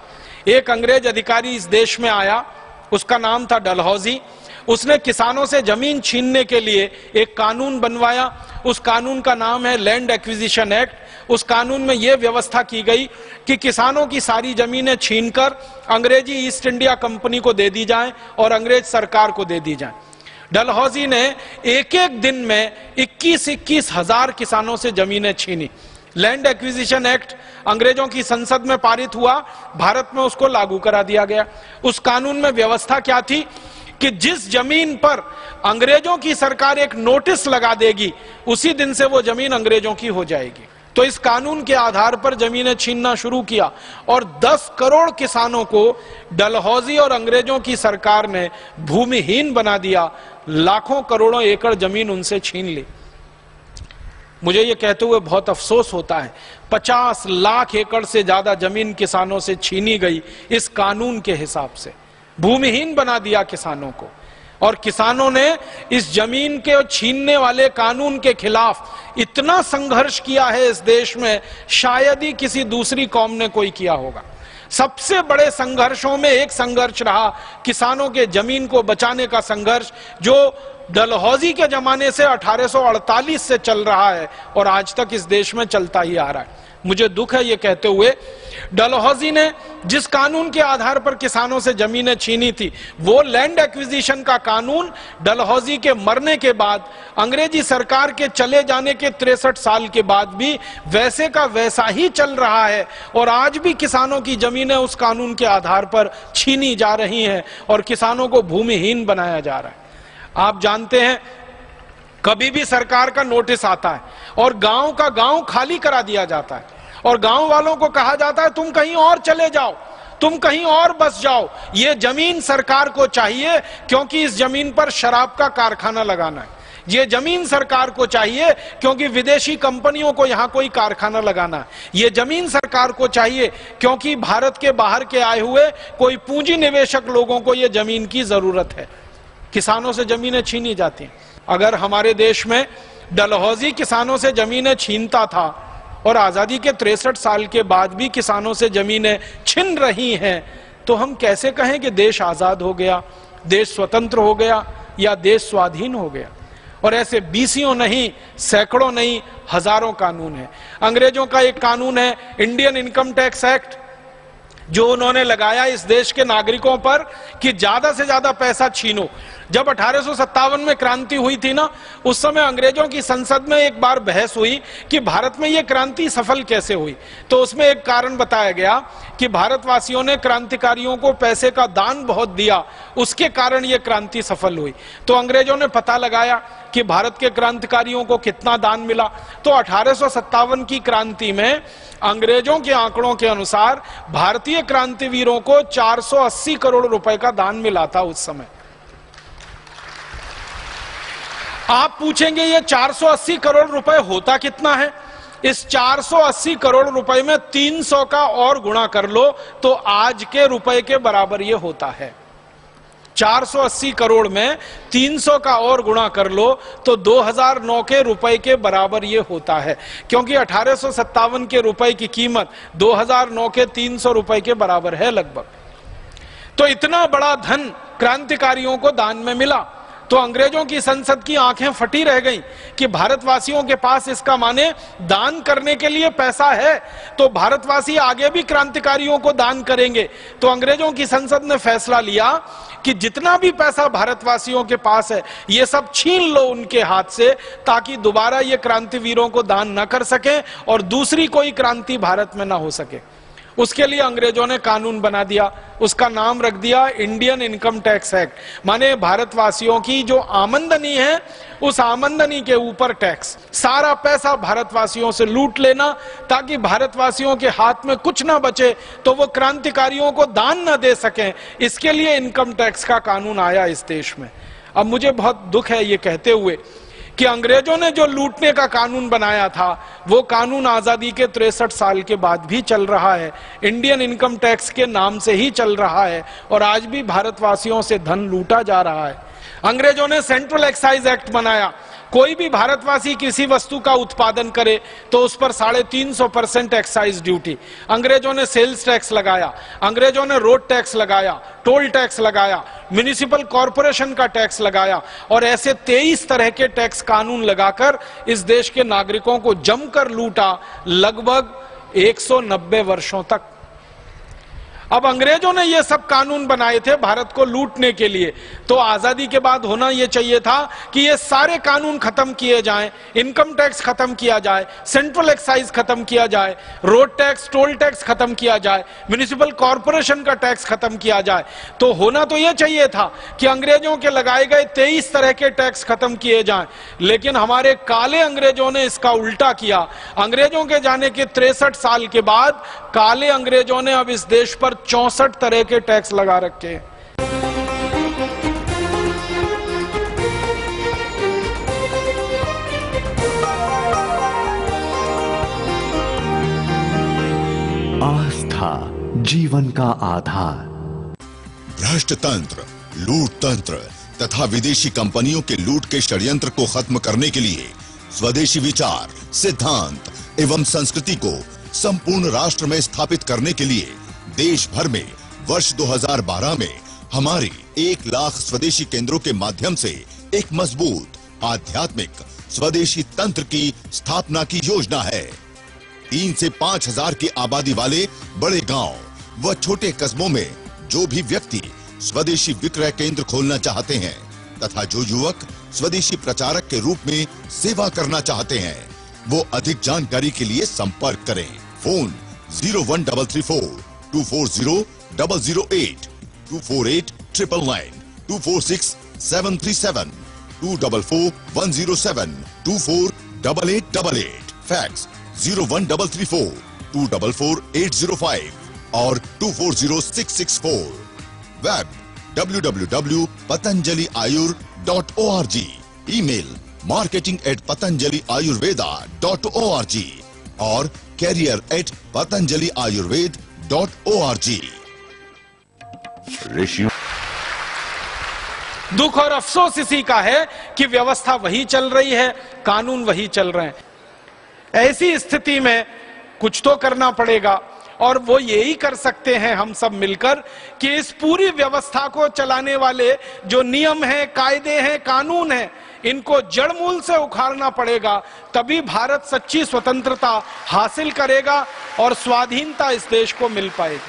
एक अंग्रेज अधिकारी इस देश में आया, उसका नाम था डलहौजी। उसने किसानों से जमीन छीनने के लिए एक कानून बनवाया। उस कानून का नाम है लैंड एक्विजिशन एक्ट। उस कानून में यह व्यवस्था की गई कि किसानों की सारी जमीनें छीनकर अंग्रेजी ईस्ट इंडिया कंपनी को दे दी जाएं और अंग्रेज सरकार को दे दी जाएं। डलहौजी ने एक एक दिन में 21-21 हजार किसानों से जमीनें छीनी। लैंड एक्विजिशन एक्ट अंग्रेजों की संसद में पारित हुआ, भारत में उसको लागू करा दिया गया। उस कानून में व्यवस्था क्या थी कि जिस जमीन पर अंग्रेजों की सरकार एक नोटिस लगा देगी, उसी दिन से वो जमीन अंग्रेजों की हो जाएगी। तो इस कानून के आधार पर जमीनें छीनना शुरू किया और 10 करोड़ किसानों को डलहौजी और अंग्रेजों की सरकार ने भूमिहीन बना दिया। लाखों करोड़ों एकड़ जमीन उनसे छीन ली। मुझे ये कहते हुए बहुत अफसोस होता है, 50 लाख एकड़ से ज्यादा जमीन किसानों से छीनी गई इस कानून के हिसाब से, भूमिहीन बना दिया किसानों को। और किसानों ने इस जमीन के छीनने वाले कानून के खिलाफ इतना संघर्ष किया है इस देश में, शायद ही किसी दूसरी कौम ने कोई किया होगा। सबसे बड़े संघर्षों में एक संघर्ष रहा किसानों के जमीन को बचाने का संघर्ष, जो डलहौजी के जमाने से 1848 से चल रहा है और आज तक इस देश में चलता ही आ रहा है। मुझे दुख है ये कहते हुए, डलहौजी ने जिस कानून के आधार पर किसानों से जमीनें छीनी थी, वो लैंड एक्विजिशन का कानून डलहौजी के मरने के बाद, अंग्रेजी सरकार के चले जाने के 63 साल के बाद भी वैसे का वैसा ही चल रहा है और आज भी किसानों की जमीनें उस कानून के आधार पर छीनी जा रही हैं और किसानों को भूमिहीन बनाया जा रहा है। आप जानते हैं, कभी भी सरकार का नोटिस आता है और गांव का गांव खाली करा दिया जाता है और गांव वालों को कहा जाता है तुम कहीं और चले जाओ, तुम कहीं और बस जाओ, ये जमीन सरकार को चाहिए क्योंकि इस जमीन पर शराब का कारखाना लगाना है, ये जमीन सरकार को चाहिए क्योंकि विदेशी कंपनियों को यहां कोई कारखाना लगाना है, ये जमीन सरकार को चाहिए क्योंकि भारत के बाहर के आए हुए कोई पूंजी निवेशक लोगों को ये जमीन की जरूरत है। किसानों से जमीनें छीनी जाती हैं। अगर हमारे देश में डलहौजी किसानों से जमीनें छीनता था और आजादी के 63 साल के बाद भी किसानों से जमीनें छिन रही हैं, तो हम कैसे कहें कि देश आजाद हो गया, देश स्वतंत्र हो गया या देश स्वाधीन हो गया। और ऐसे 20 नहीं, सैकड़ों नहीं, हजारों कानून हैं। अंग्रेजों का एक कानून है इंडियन इनकम टैक्स एक्ट, जो उन्होंने लगाया इस देश के नागरिकों पर कि ज्यादा से ज्यादा पैसा छीनो, जब 1857 में क्रांति हुई थी ना, उस समय अंग्रेजों की संसद में एक बार बहस हुई कि भारत में यह क्रांति सफल कैसे हुई। तो उसमें एक कारण बताया गया कि भारतवासियों ने क्रांतिकारियों को पैसे का दान बहुत दिया, उसके कारण यह क्रांति सफल हुई। तो अंग्रेजों ने पता लगाया कि भारत के क्रांतिकारियों को कितना दान मिला। तो 1857 की क्रांति में अंग्रेजों के आंकड़ों के अनुसार भारतीय क्रांतिवीरों को 480 करोड़ रुपए का दान मिला था उस समय। आप पूछेंगे ये 480 करोड़ रुपए होता कितना है? इस 480 करोड़ रुपए में 300 का और गुणा कर लो तो आज के रुपए के बराबर ये होता है। 480 करोड़ में 300 का और गुणा कर लो तो 2009 के रुपए के बराबर ये होता है, क्योंकि 1857 के रुपए की कीमत 2009 के 300 रुपए के बराबर है लगभग। तो इतना बड़ा धन क्रांतिकारियों को दान में मिला। तो अंग्रेजों की संसद की आंखें फटी रह गईं कि भारतवासियों के पास इसका माने दान करने के लिए पैसा है, तो भारतवासी आगे भी क्रांतिकारियों को दान करेंगे। तो अंग्रेजों की संसद ने फैसला लिया कि जितना भी पैसा भारतवासियों के पास है ये सब छीन लो उनके हाथ से, ताकि दोबारा ये क्रांतिवीरों को दान न कर सके और दूसरी कोई क्रांति भारत में ना हो सके। उसके लिए अंग्रेजों ने कानून बना दिया, उसका नाम रख दिया इंडियन इनकम टैक्स एक्ट। माने भारतवासियों की जो आमदनी है उस आमदनी के ऊपर टैक्स, सारा पैसा भारतवासियों से लूट लेना ताकि भारतवासियों के हाथ में कुछ ना बचे तो वो क्रांतिकारियों को दान ना दे सकें। इसके लिए इनकम टैक्स का कानून आया इस देश में। अब मुझे बहुत दुख है ये कहते हुए कि अंग्रेजों ने जो लूटने का कानून बनाया था वो कानून आजादी के 63 साल के बाद भी चल रहा है, इंडियन इनकम टैक्स के नाम से ही चल रहा है और आज भी भारतवासियों से धन लूटा जा रहा है। अंग्रेजों ने सेंट्रल एक्साइज एक्ट बनाया, कोई भी भारतवासी किसी वस्तु का उत्पादन करे तो उस पर 350% एक्साइज ड्यूटी। अंग्रेजों ने सेल्स टैक्स लगाया, अंग्रेजों ने रोड टैक्स लगाया, टोल टैक्स लगाया, म्युनिसिपल कॉरपोरेशन का टैक्स लगाया और ऐसे 23 तरह के टैक्स कानून लगाकर इस देश के नागरिकों को जमकर लूटा लगभग 190 वर्षों तक। अब अंग्रेजों ने ये सब कानून बनाए थे भारत को लूटने के लिए, तो आजादी के बाद होना ये चाहिए था कि ये सारे कानून खत्म किए जाएं, इनकम टैक्स खत्म किया जाए, सेंट्रल एक्साइज खत्म किया जाए, रोड टैक्स टोल टैक्स खत्म किया जाए, म्युनिसिपल कॉरपोरेशन का टैक्स खत्म किया जाए। तो होना तो ये चाहिए था कि अंग्रेजों के लगाए गए 23 तरह के टैक्स खत्म किए जाएं, लेकिन हमारे काले अंग्रेजों ने इसका उल्टा किया। अंग्रेजों के जाने के 63 साल के बाद काले अंग्रेजों ने अब इस देश पर 64 तरह के टैक्स लगा रखे हैं। आस्था जीवन का आधार। भ्रष्ट तंत्र, लूट तंत्र तथा विदेशी कंपनियों के लूट के षड्यंत्र को खत्म करने के लिए स्वदेशी विचार, सिद्धांत एवं संस्कृति को संपूर्ण राष्ट्र में स्थापित करने के लिए देश भर में वर्ष 2012 में हमारी 1 लाख स्वदेशी केंद्रों के माध्यम से एक मजबूत आध्यात्मिक स्वदेशी तंत्र की स्थापना की योजना है। 3 से 5 हजार की आबादी वाले बड़े गांव व छोटे कस्बों में जो भी व्यक्ति स्वदेशी विक्रय केंद्र खोलना चाहते हैं तथा जो युवक स्वदेशी प्रचारक के रूप में सेवा करना चाहते हैं वो अधिक जानकारी के लिए संपर्क करें। फोन 01334 240 008 248 999 246 737 244 107 24 8888। फैक्स 01334 244 805 और 240664। Web www.patanjaliayur.org। ईमेल marketing@patanjaliayurveda.org और career@patanjaliayurved.org। दुख और अफसोस इसी का है कि व्यवस्था वही चल रही है, कानून वही चल रहे हैं। ऐसी स्थिति में कुछ तो करना पड़ेगा और वो यही कर सकते हैं हम सब मिलकर कि इस पूरी व्यवस्था को चलाने वाले जो नियम हैं, कायदे हैं, कानून हैं, इनको जड़मूल से उखाड़ना पड़ेगा। तभी भारत सच्ची स्वतंत्रता हासिल करेगा और स्वाधीनता इस देश को मिल पाएगी।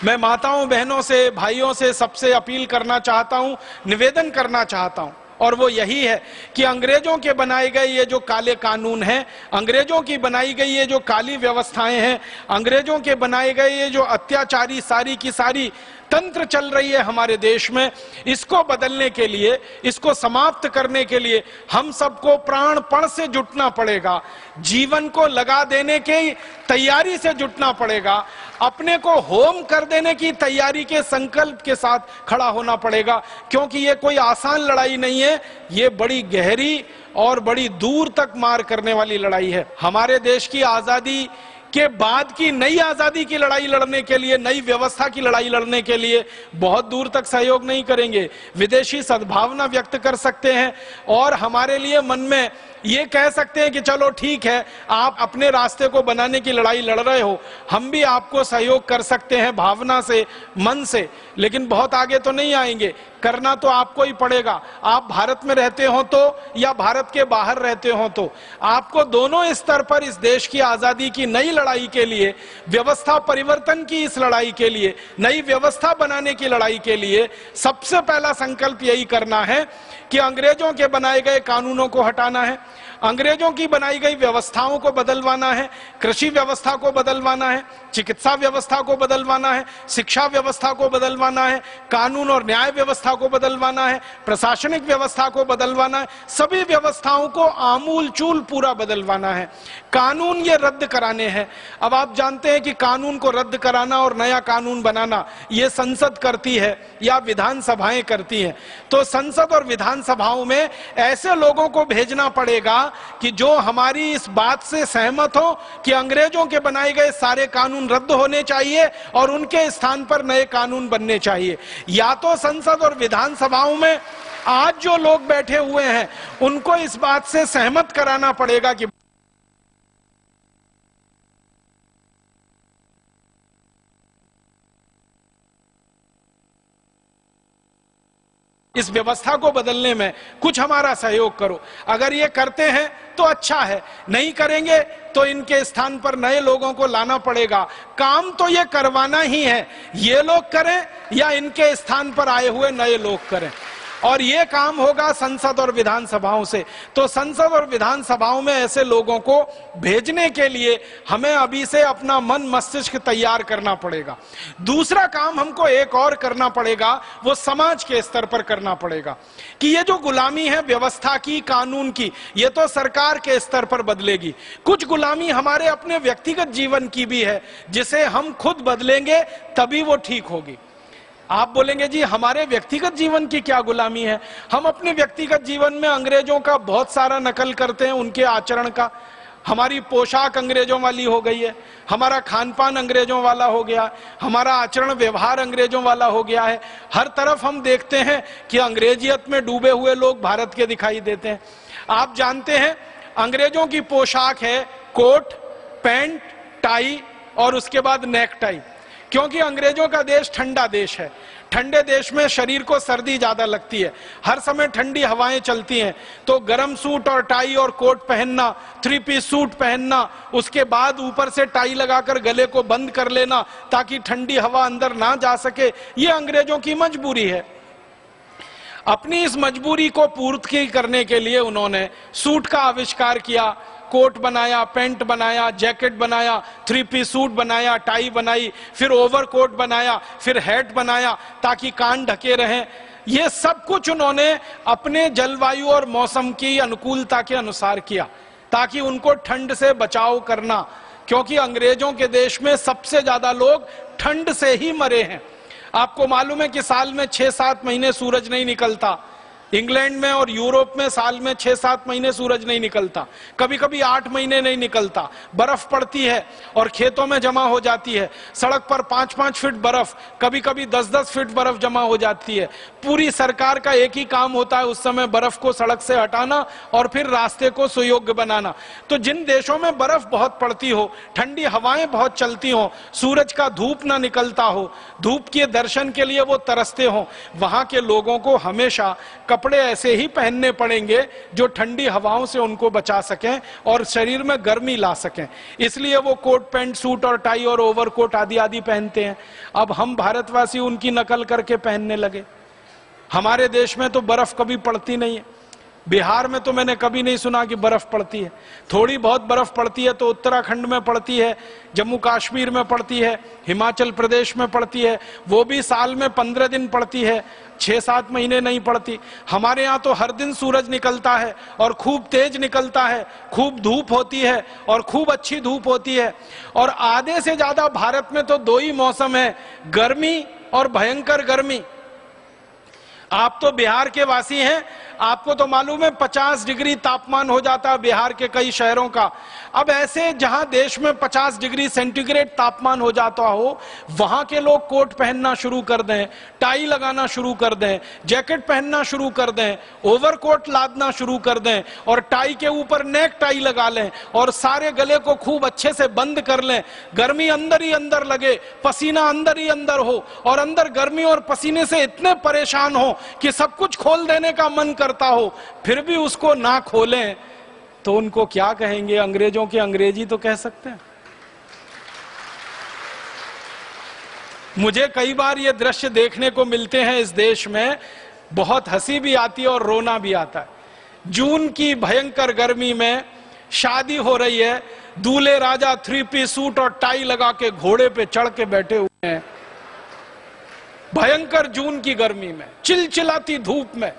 मैं माताओं, बहनों से, भाइयों से, सबसे अपील करना चाहता हूं, निवेदन करना चाहता हूं, और वो यही है कि अंग्रेजों के बनाए गए ये जो काले कानून हैं, अंग्रेजों की बनाई गई ये जो काली व्यवस्थाएं हैं, अंग्रेजों के बनाए गए ये जो अत्याचारी सारी की सारी तंत्र चल रही है हमारे देश में, इसको बदलने के लिए, इसको समाप्त करने के लिए हम सबको प्राणपण से जुटना पड़ेगा, जीवन को लगा देने की तैयारी से जुटना पड़ेगा, अपने को होम कर देने की तैयारी के संकल्प के साथ खड़ा होना पड़ेगा, क्योंकि ये कोई आसान लड़ाई नहीं है, ये बड़ी गहरी और बड़ी दूर तक मार करने वाली लड़ाई है। हमारे देश की आजादी के बाद की नई आजादी की लड़ाई लड़ने के लिए, नई व्यवस्था की लड़ाई लड़ने के लिए बहुत दूर तक सहयोग नहीं करेंगे, विदेशी सद्भावना व्यक्त कर सकते हैं और हमारे लिए मन में ये कह सकते हैं कि चलो ठीक है, आप अपने रास्ते को बनाने की लड़ाई लड़ रहे हो, हम भी आपको सहयोग कर सकते हैं भावना से, मन से, लेकिन बहुत आगे तो नहीं आएंगे, करना तो आपको ही पड़ेगा। आप भारत में रहते हो तो या भारत के बाहर रहते हो तो आपको दोनों स्तर पर इस देश की आजादी की नई लड़ाई के लिए, व्यवस्था परिवर्तन की इस लड़ाई के लिए, नई व्यवस्था बनाने की लड़ाई के लिए सबसे पहला संकल्प यही करना है कि अंग्रेजों के बनाए गए कानूनों को हटाना है, अंग्रेजों की बनाई गई व्यवस्थाओं को बदलवाना है, कृषि व्यवस्था को बदलवाना है, चिकित्सा व्यवस्था को बदलवाना है, शिक्षा व्यवस्था को बदलवाना है, कानून और न्याय व्यवस्था को बदलवाना है, प्रशासनिक व्यवस्था को बदलवाना है, सभी व्यवस्थाओं को आमूल चूल पूरा बदलवाना है। कानून ये रद्द कराने हैं। अब आप जानते हैं कि कानून को रद्द कराना और नया कानून बनाना ये संसद करती है या विधानसभाएं करती हैं। तो संसद और विधानसभाओं में ऐसे लोगों को भेजना पड़ेगा कि जो हमारी इस बात से सहमत हो कि अंग्रेजों के बनाए गए सारे कानून रद्द होने चाहिए और उनके स्थान पर नए कानून बनने चाहिए। या तो संसद और विधानसभाओं में आज जो लोग बैठे हुए हैं उनको इस बात से सहमत कराना पड़ेगा कि इस व्यवस्था को बदलने में कुछ हमारा सहयोग करो। अगर ये करते हैं तो अच्छा है, नहीं करेंगे तो इनके स्थान पर नए लोगों को लाना पड़ेगा। काम तो ये करवाना ही है, ये लोग करें या इनके स्थान पर आए हुए नए लोग करें, और ये काम होगा संसद और विधानसभाओं से। तो संसद और विधानसभाओं में ऐसे लोगों को भेजने के लिए हमें अभी से अपना मन मस्तिष्क तैयार करना पड़ेगा। दूसरा काम हमको एक और करना पड़ेगा, वो समाज के स्तर पर करना पड़ेगा कि ये जो गुलामी है व्यवस्था की, कानून की, ये तो सरकार के स्तर पर बदलेगी। कुछ गुलामी हमारे अपने व्यक्तिगत जीवन की भी है, जिसे हम खुद बदलेंगे तभी वो ठीक होगी। आप बोलेंगे जी हमारे व्यक्तिगत जीवन की क्या गुलामी है? हम अपने व्यक्तिगत जीवन में अंग्रेजों का बहुत सारा नकल करते हैं, उनके आचरण का। हमारी पोशाक अंग्रेजों वाली हो गई है, हमारा खान पान अंग्रेजों वाला हो गया, हमारा आचरण व्यवहार अंग्रेजों वाला हो गया है। हर तरफ हम देखते हैं कि अंग्रेजियत में डूबे हुए लोग भारत के दिखाई देते हैं। आप जानते हैं अंग्रेजों की पोशाक है कोट, पैंट, टाई और उसके बाद नेक टाई, क्योंकि अंग्रेजों का देश ठंडा देश है। ठंडे देश में शरीर को सर्दी ज्यादा लगती है, हर समय ठंडी हवाएं चलती हैं, तो गर्म सूट और टाई और कोट पहनना, 3 पीस सूट पहनना, उसके बाद ऊपर से टाई लगाकर गले को बंद कर लेना ताकि ठंडी हवा अंदर ना जा सके, ये अंग्रेजों की मजबूरी है। अपनी इस मजबूरी को पूर्ति करने के लिए उन्होंने सूट का आविष्कार किया, कोट बनाया, पैंट बनाया, जैकेट बनाया, 3 पीस सूट बनाया, टाई बनाई, फिर ओवरकोट बनाया, फिर हैट बनाया ताकि कान ढके रहें। ये सब कुछ उन्होंने अपने जलवायु और मौसम की अनुकूलता के अनुसार किया ताकि उनको ठंड से बचाव करना, क्योंकि अंग्रेजों के देश में सबसे ज्यादा लोग ठंड से ही मरे हैं। आपको मालूम है कि साल में 6-7 महीने सूरज नहीं निकलता। इंग्लैंड में और यूरोप में साल में 6-7 महीने सूरज नहीं निकलता, कभी कभी 8 महीने नहीं निकलता। बर्फ पड़ती है और खेतों में जमा हो जाती है, सड़क पर 5-5 फीट बर्फ, कभी कभी 10-10 फीट बर्फ जमा हो जाती है। पूरी सरकार का एक ही काम होता है उस समय बर्फ को सड़क से हटाना और फिर रास्ते को सुयोग्य बनाना। तो जिन देशों में बर्फ बहुत पड़ती हो, ठंडी हवाएं बहुत चलती हो, सूरज का धूप ना निकलता हो, धूप के दर्शन के लिए वो तरसते हो, वहां के लोगों को हमेशा कपड़े ऐसे ही पहनने पड़ेंगे जो ठंडी हवाओं से उनको बचा सकें और शरीर में गर्मी ला सकें। इसलिए वो कोट पैंट सूट और टाई और ओवरकोट आदि आदि पहनते हैं। अब हम भारतवासी उनकी नकल करके पहनने लगे। हमारे देश में तो बर्फ कभी पड़ती नहीं है। बिहार में तो मैंने कभी नहीं सुना कि बर्फ पड़ती है। थोड़ी बहुत बर्फ पड़ती है तो उत्तराखंड में पड़ती है, जम्मू कश्मीर में पड़ती है, हिमाचल प्रदेश में पड़ती है, वो भी साल में 15 दिन पड़ती है, 6-7 महीने नहीं पड़ती। हमारे यहाँ तो हर दिन सूरज निकलता है और खूब तेज निकलता है, खूब धूप होती है और खूब अच्छी धूप होती है। और आधे से ज्यादा भारत में तो 2 ही मौसम है, गर्मी और भयंकर गर्मी। आप तो बिहार के वासी हैं, आपको तो मालूम है 50 डिग्री तापमान हो जाता है बिहार के कई शहरों का। अब ऐसे जहां देश में 50 डिग्री सेंटीग्रेड तापमान हो जाता हो, वहां के लोग कोट पहनना शुरू कर दें, टाई लगाना शुरू कर दें, जैकेट पहनना शुरू कर दें, ओवरकोट लादना शुरू कर दें और टाई के ऊपर नेक टाई लगा लें और सारे गले को खूब अच्छे से बंद कर लें। गर्मी अंदर ही अंदर लगे, पसीना अंदर ही अंदर हो और अंदर गर्मी और पसीने से इतने परेशान हो कि सब कुछ खोल देने का मन करता हो, फिर भी उसको ना खोलें तो उनको क्या कहेंगे? अंग्रेजों की अंग्रेजी तो कह सकते हैं। मुझे कई बार ये दृश्य देखने को मिलते हैं इस देश में, बहुत हंसी भी आती है और रोना भी आता है। जून की भयंकर गर्मी में शादी हो रही है, दूल्हे राजा 3 पीस सूट और टाई लगा के घोड़े पे चढ़ के बैठे हुए हैं। भयंकर जून की गर्मी में, चिलचिलाती धूप में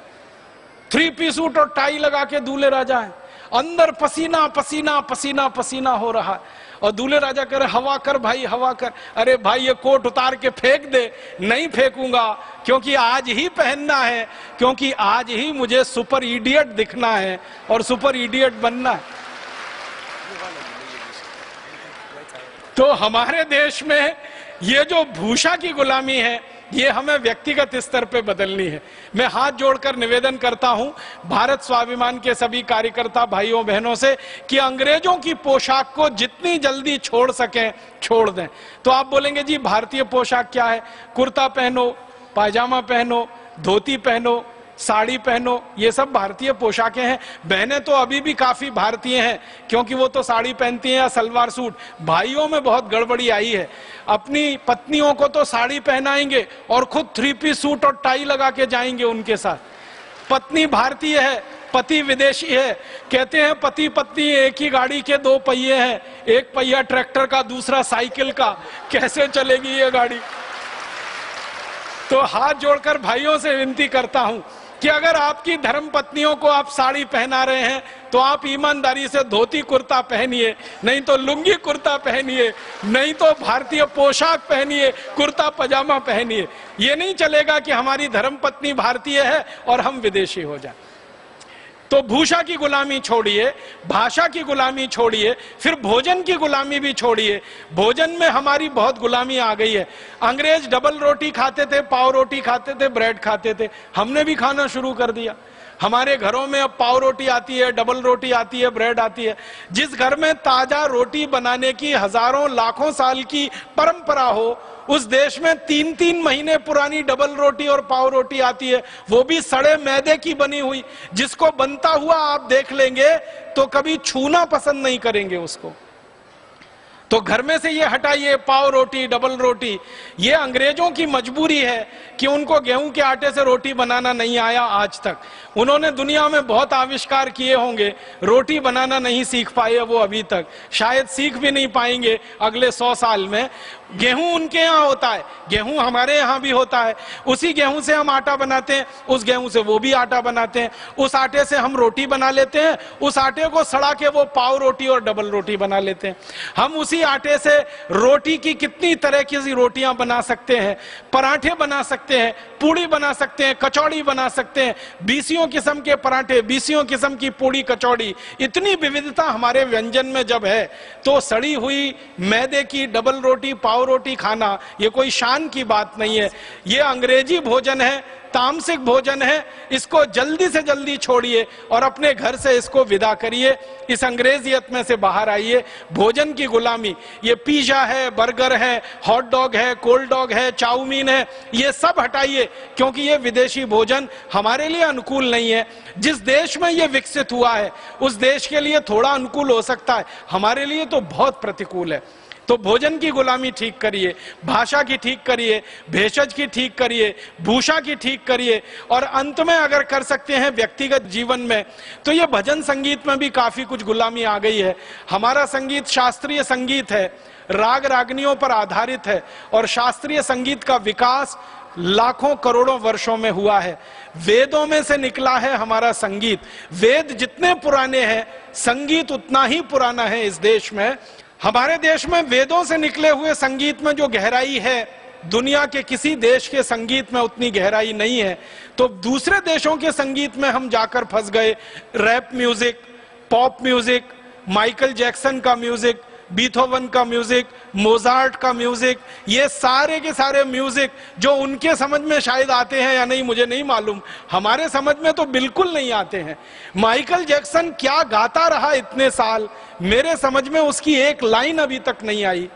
3 पीस सूट और टाई लगा के दूल्हे राजा हैं। अंदर पसीना पसीना पसीना पसीना हो रहा है और दूल्हे राजा कह रहे हवा कर भाई, हवा कर। अरे भाई ये कोट उतार के फेंक दे। नहीं फेंकूंगा, क्योंकि आज ही पहनना है, क्योंकि आज ही मुझे सुपर इडियट दिखना है और सुपर इडियट बनना है। तो हमारे देश में ये जो भूषा की गुलामी है, ये हमें व्यक्तिगत स्तर पे बदलनी है। मैं हाथ जोड़कर निवेदन करता हूं भारत स्वाभिमान के सभी कार्यकर्ता भाइयों बहनों से कि अंग्रेजों की पोशाक को जितनी जल्दी छोड़ सकें छोड़ दें। तो आप बोलेंगे जी भारतीय पोशाक क्या है? कुर्ता पहनो, पायजामा पहनो, धोती पहनो, साड़ी पहनो, ये सब भारतीय पोशाकें हैं। बहनें तो अभी भी काफी भारतीय हैं, क्योंकि वो तो साड़ी पहनती हैं या सलवार सूट। भाइयों में बहुत गड़बड़ी आई है। अपनी पत्नियों को तो साड़ी पहनाएंगे और खुद 3 पीस सूट और टाई लगा के जाएंगे उनके साथ। पत्नी भारतीय है, पति विदेशी है। कहते हैं पति पत्नी एक ही गाड़ी के 2 पहिए हैं, एक पहिया ट्रैक्टर का, दूसरा साइकिल का। कैसे चलेगी ये गाड़ी? तो हाथ जोड़कर भाइयों से विनती करता हूं कि अगर आपकी धर्म पत्नियों को आप साड़ी पहना रहे हैं तो आप ईमानदारी से धोती कुर्ता पहनिए, नहीं तो लुंगी कुर्ता पहनिए, नहीं तो भारतीय पोशाक पहनिए, कुर्ता पजामा पहनिए। ये नहीं चलेगा कि हमारी धर्म पत्नी भारतीय है और हम विदेशी हो जाए। तो भूषा की गुलामी छोड़िए, भाषा की गुलामी छोड़िए, फिर भोजन की गुलामी भी छोड़िए। भोजन में हमारी बहुत गुलामी आ गई है। अंग्रेज डबल रोटी खाते थे, पाव रोटी खाते थे, ब्रेड खाते थे। हमने भी खाना शुरू कर दिया। हमारे घरों में अब पाव रोटी आती है, डबल रोटी आती है, ब्रेड आती है। जिस घर में ताजा रोटी बनाने की हजारों लाखों साल की परंपरा हो, उस देश में 3-3 महीने पुरानी डबल रोटी और पाव रोटी आती है, वो भी सड़े मैदे की बनी हुई। जिसको बनता हुआ आप देख लेंगे तो कभी छूना पसंद नहीं करेंगे उसको। तो घर में से ये हटाइए पाव रोटी, डबल रोटी। ये अंग्रेजों की मजबूरी है कि उनको गेहूं के आटे से रोटी बनाना नहीं आया आज तक। उन्होंने दुनिया में बहुत आविष्कार किए होंगे, रोटी बनाना नहीं सीख पाए वो अभी तक, शायद सीख भी नहीं पाएंगे अगले 100 साल में। गेहूं उनके यहाँ होता है, गेहूं हमारे यहाँ भी होता है। उसी गेहूं से हम आटा बनाते हैं, उस गेहूं से वो भी आटा बनाते हैं। उस आटे से हम रोटी बना लेते हैं, उस आटे को सड़ा के वो पाव रोटी और डबल रोटी बना लेते हैं। हम उसी आटे से रोटी की कितनी तरह की रोटियां बना सकते हैं, पराठे बना सकते हैं, पूड़ी बना सकते हैं, कचौड़ी बना सकते हैं। 20 किस्म के पराठे, 20 किस्म की पूड़ी, कचौड़ी। इतनी विविधता हमारे व्यंजन में जब है, तो सड़ी हुई मैदे की डबल रोटी, पाव रोटी खाना ये कोई शान की बात नहीं है। ये अंग्रेजी भोजन है तामसिक भोजन है, इसको जल्दी से जल्दी छोड़िए और अपने घर से इसको विदा करिए, इस अंग्रेजियत में से बाहर आइए। भोजन की गुलामी, ये पिज्जा है, बर्गर है, हॉट डॉग है, कोल्ड डॉग है, चाउमीन है, ये सब हटाइए, क्योंकि ये विदेशी भोजन हमारे लिए अनुकूल नहीं है। जिस देश में ये विकसित हुआ है उस देश के लिए थोड़ा अनुकूल हो सकता है, हमारे लिए तो बहुत प्रतिकूल है। तो भोजन की गुलामी ठीक करिए, भाषा की ठीक करिए, भेषज की ठीक करिए, भूषा की ठीक करिए, और अंत में अगर कर सकते हैं व्यक्तिगत जीवन में, तो ये भजन संगीत में भी काफी कुछ गुलामी आ गई है। हमारा संगीत शास्त्रीय संगीत है, राग रागनियों पर आधारित है, और शास्त्रीय संगीत का विकास लाखों करोड़ों वर्षों में हुआ है। वेदों में से निकला है हमारा संगीत। वेद जितने पुराने हैं, संगीत उतना ही पुराना है इस देश में। हमारे देश में वेदों से निकले हुए संगीत में जो गहराई है, दुनिया के किसी देश के संगीत में उतनी गहराई नहीं है। तो दूसरे देशों के संगीत में हम जाकर फंस गए। Rap music, pop music, Michael Jackson का म्यूजिक, बीथोवन का म्यूजिक, मोजार्ट का म्यूजिक, ये सारे के सारे म्यूजिक जो उनके समझ में शायद आते हैं या नहीं मुझे नहीं मालूम, हमारे समझ में तो बिल्कुल नहीं आते हैं। माइकल जैक्सन क्या गाता रहा इतने साल, मेरे समझ में उसकी एक लाइन अभी तक नहीं आई।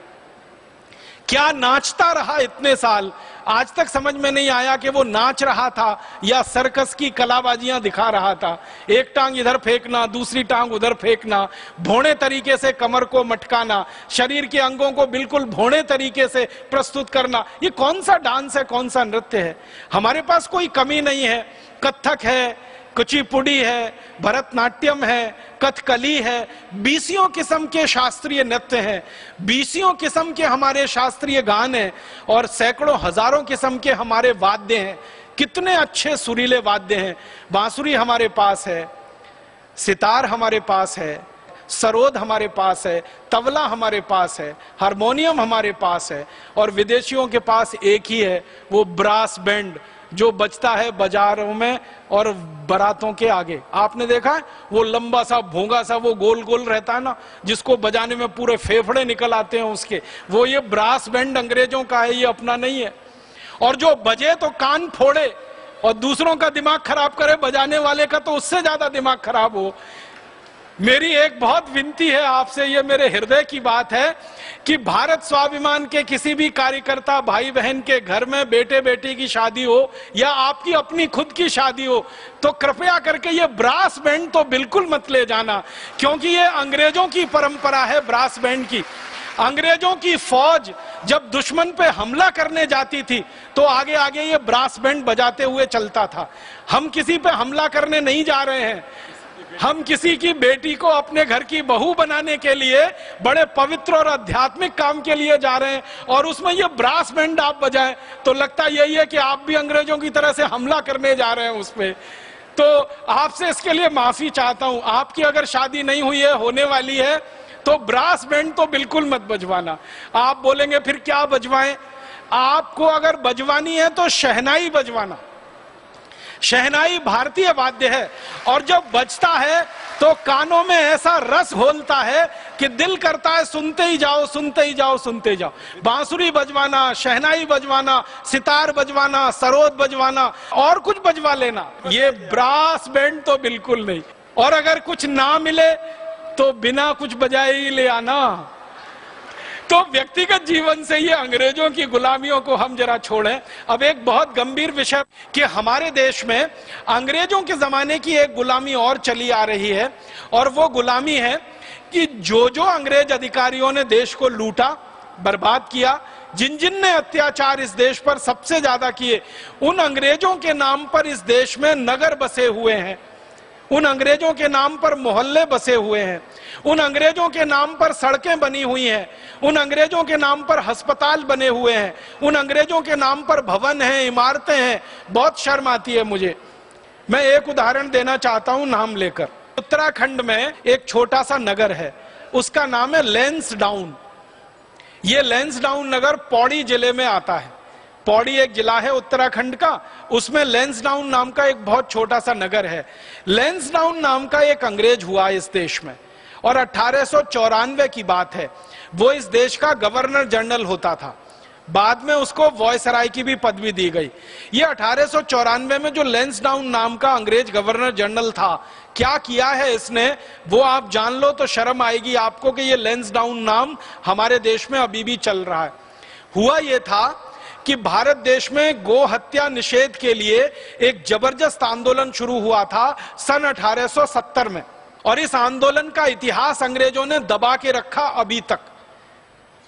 क्या नाचता रहा इतने साल, आज तक समझ में नहीं आया कि वो नाच रहा था या सर्कस की कलाबाजियां दिखा रहा था। एक टांग इधर फेंकना, दूसरी टांग उधर फेंकना, भोणे तरीके से कमर को मटकाना, शरीर के अंगों को बिल्कुल भोणे तरीके से प्रस्तुत करना, ये कौन सा डांस है, कौन सा नृत्य है। हमारे पास कोई कमी नहीं है। कथक है, कुचिपुड़ी है, भरतनाट्यम है, कथकली है, बीसियों किस्म के शास्त्रीय नृत्य हैं, बीसियों किस्म के हमारे शास्त्रीय गान हैं, और सैकड़ों हजारों किस्म के हमारे वाद्य हैं। कितने अच्छे सुरीले वाद्य हैं। बांसुरी हमारे पास है, सितार हमारे पास है, सरोद हमारे पास है, तबला हमारे पास है, हारमोनियम हमारे पास है, और विदेशियों के पास एक ही है, वो ब्रास बैंड जो बजता है बाजारों में और बारातों के आगे। आपने देखा है वो लंबा सा भोंगा सा वो गोल गोल रहता है ना, जिसको बजाने में पूरे फेफड़े निकल आते हैं उसके, वो ये ब्रास बैंड अंग्रेजों का है, ये अपना नहीं है। और जो बजे तो कान फोड़े और दूसरों का दिमाग खराब करे, बजाने वाले का तो उससे ज्यादा दिमाग खराब हो। मेरी एक बहुत विनती है आपसे, ये मेरे हृदय की बात है कि भारत स्वाभिमान के किसी भी कार्यकर्ता भाई बहन के घर में बेटे बेटी की शादी हो या आपकी अपनी खुद की शादी हो, तो कृपया करके ये ब्रास बैंड तो बिल्कुल मत ले जाना, क्योंकि ये अंग्रेजों की परंपरा है ब्रास बैंड की। अंग्रेजों की फौज जब दुश्मन पे हमला करने जाती थी तो आगे आगे ये ब्रास बैंड बजाते हुए चलता था। हम किसी पे हमला करने नहीं जा रहे हैं, हम किसी की बेटी को अपने घर की बहू बनाने के लिए बड़े पवित्र और आध्यात्मिक काम के लिए जा रहे हैं, और उसमें ये ब्रास बैंड आप बजाएं तो लगता यही है कि आप भी अंग्रेजों की तरह से हमला करने जा रहे हैं उस पे। तो आपसे इसके लिए माफी चाहता हूं। आपकी अगर शादी नहीं हुई है, होने वाली है, तो ब्रास बैंड तो बिल्कुल मत बजवाना। आप बोलेंगे फिर क्या बजवाएं? आपको अगर बजवानी है तो शहनाई बजवाना। शहनाई भारतीय वाद्य है, और जब बजता है तो कानों में ऐसा रस घोलता है कि दिल करता है सुनते ही जाओ, सुनते ही जाओ, सुनते जाओ। बांसुरी बजवाना, शहनाई बजवाना, सितार बजवाना, सरोद बजवाना, और कुछ बजवा लेना, ये ब्रास बैंड तो बिल्कुल नहीं। और अगर कुछ ना मिले तो बिना कुछ बजाए ही ले आना। तो व्यक्तिगत जीवन से ये अंग्रेजों की गुलामियों को हम जरा छोड़ें। अब एक बहुत गंभीर विषय कि हमारे देश में अंग्रेजों के जमाने की एक गुलामी और चली आ रही है, और वो गुलामी है कि जो जो अंग्रेज अधिकारियों ने देश को लूटा, बर्बाद किया, जिन जिन ने अत्याचार इस देश पर सबसे ज्यादा किए, उन अंग्रेजों के नाम पर इस देश में नगर बसे हुए हैं, उन अंग्रेजों के नाम पर मोहल्ले बसे हुए हैं, उन अंग्रेजों के नाम पर सड़कें बनी हुई हैं, उन अंग्रेजों के नाम पर अस्पताल बने हुए हैं, उन अंग्रेजों के नाम पर भवन हैं, इमारतें हैं। बहुत शर्म आती है मुझे। मैं एक उदाहरण देना चाहता हूं नाम लेकर। उत्तराखंड में एक छोटा सा नगर है, उसका नाम है लैंसडाउन। ये लैंसडाउन नगर पौड़ी जिले में आता है। पौड़ी एक जिला है उत्तराखंड का, उसमें लैंसडाउन नाम का एक बहुत छोटा सा नगर है। लैंसडाउन नाम का एक अंग्रेज हुआ इस देश में, और 1894 की बात है। वो इस देश का गवर्नर जनरल होता था। बाद में उसको वॉयसराय की भी पदवी दी गई। ये 1894 में जो लैंसडाउन नाम का अंग्रेज गवर्नर जनरल था, क्या किया है इसने वो आप जान लो तो शर्म आएगी आपको कि ये लैंसडाउन नाम हमारे देश में अभी भी चल रहा है। हुआ ये था कि भारत देश में गो हत्या निषेध के लिए एक जबरदस्त आंदोलन शुरू हुआ था सन 1870 में, और इस आंदोलन का इतिहास अंग्रेजों ने दबा के रखा।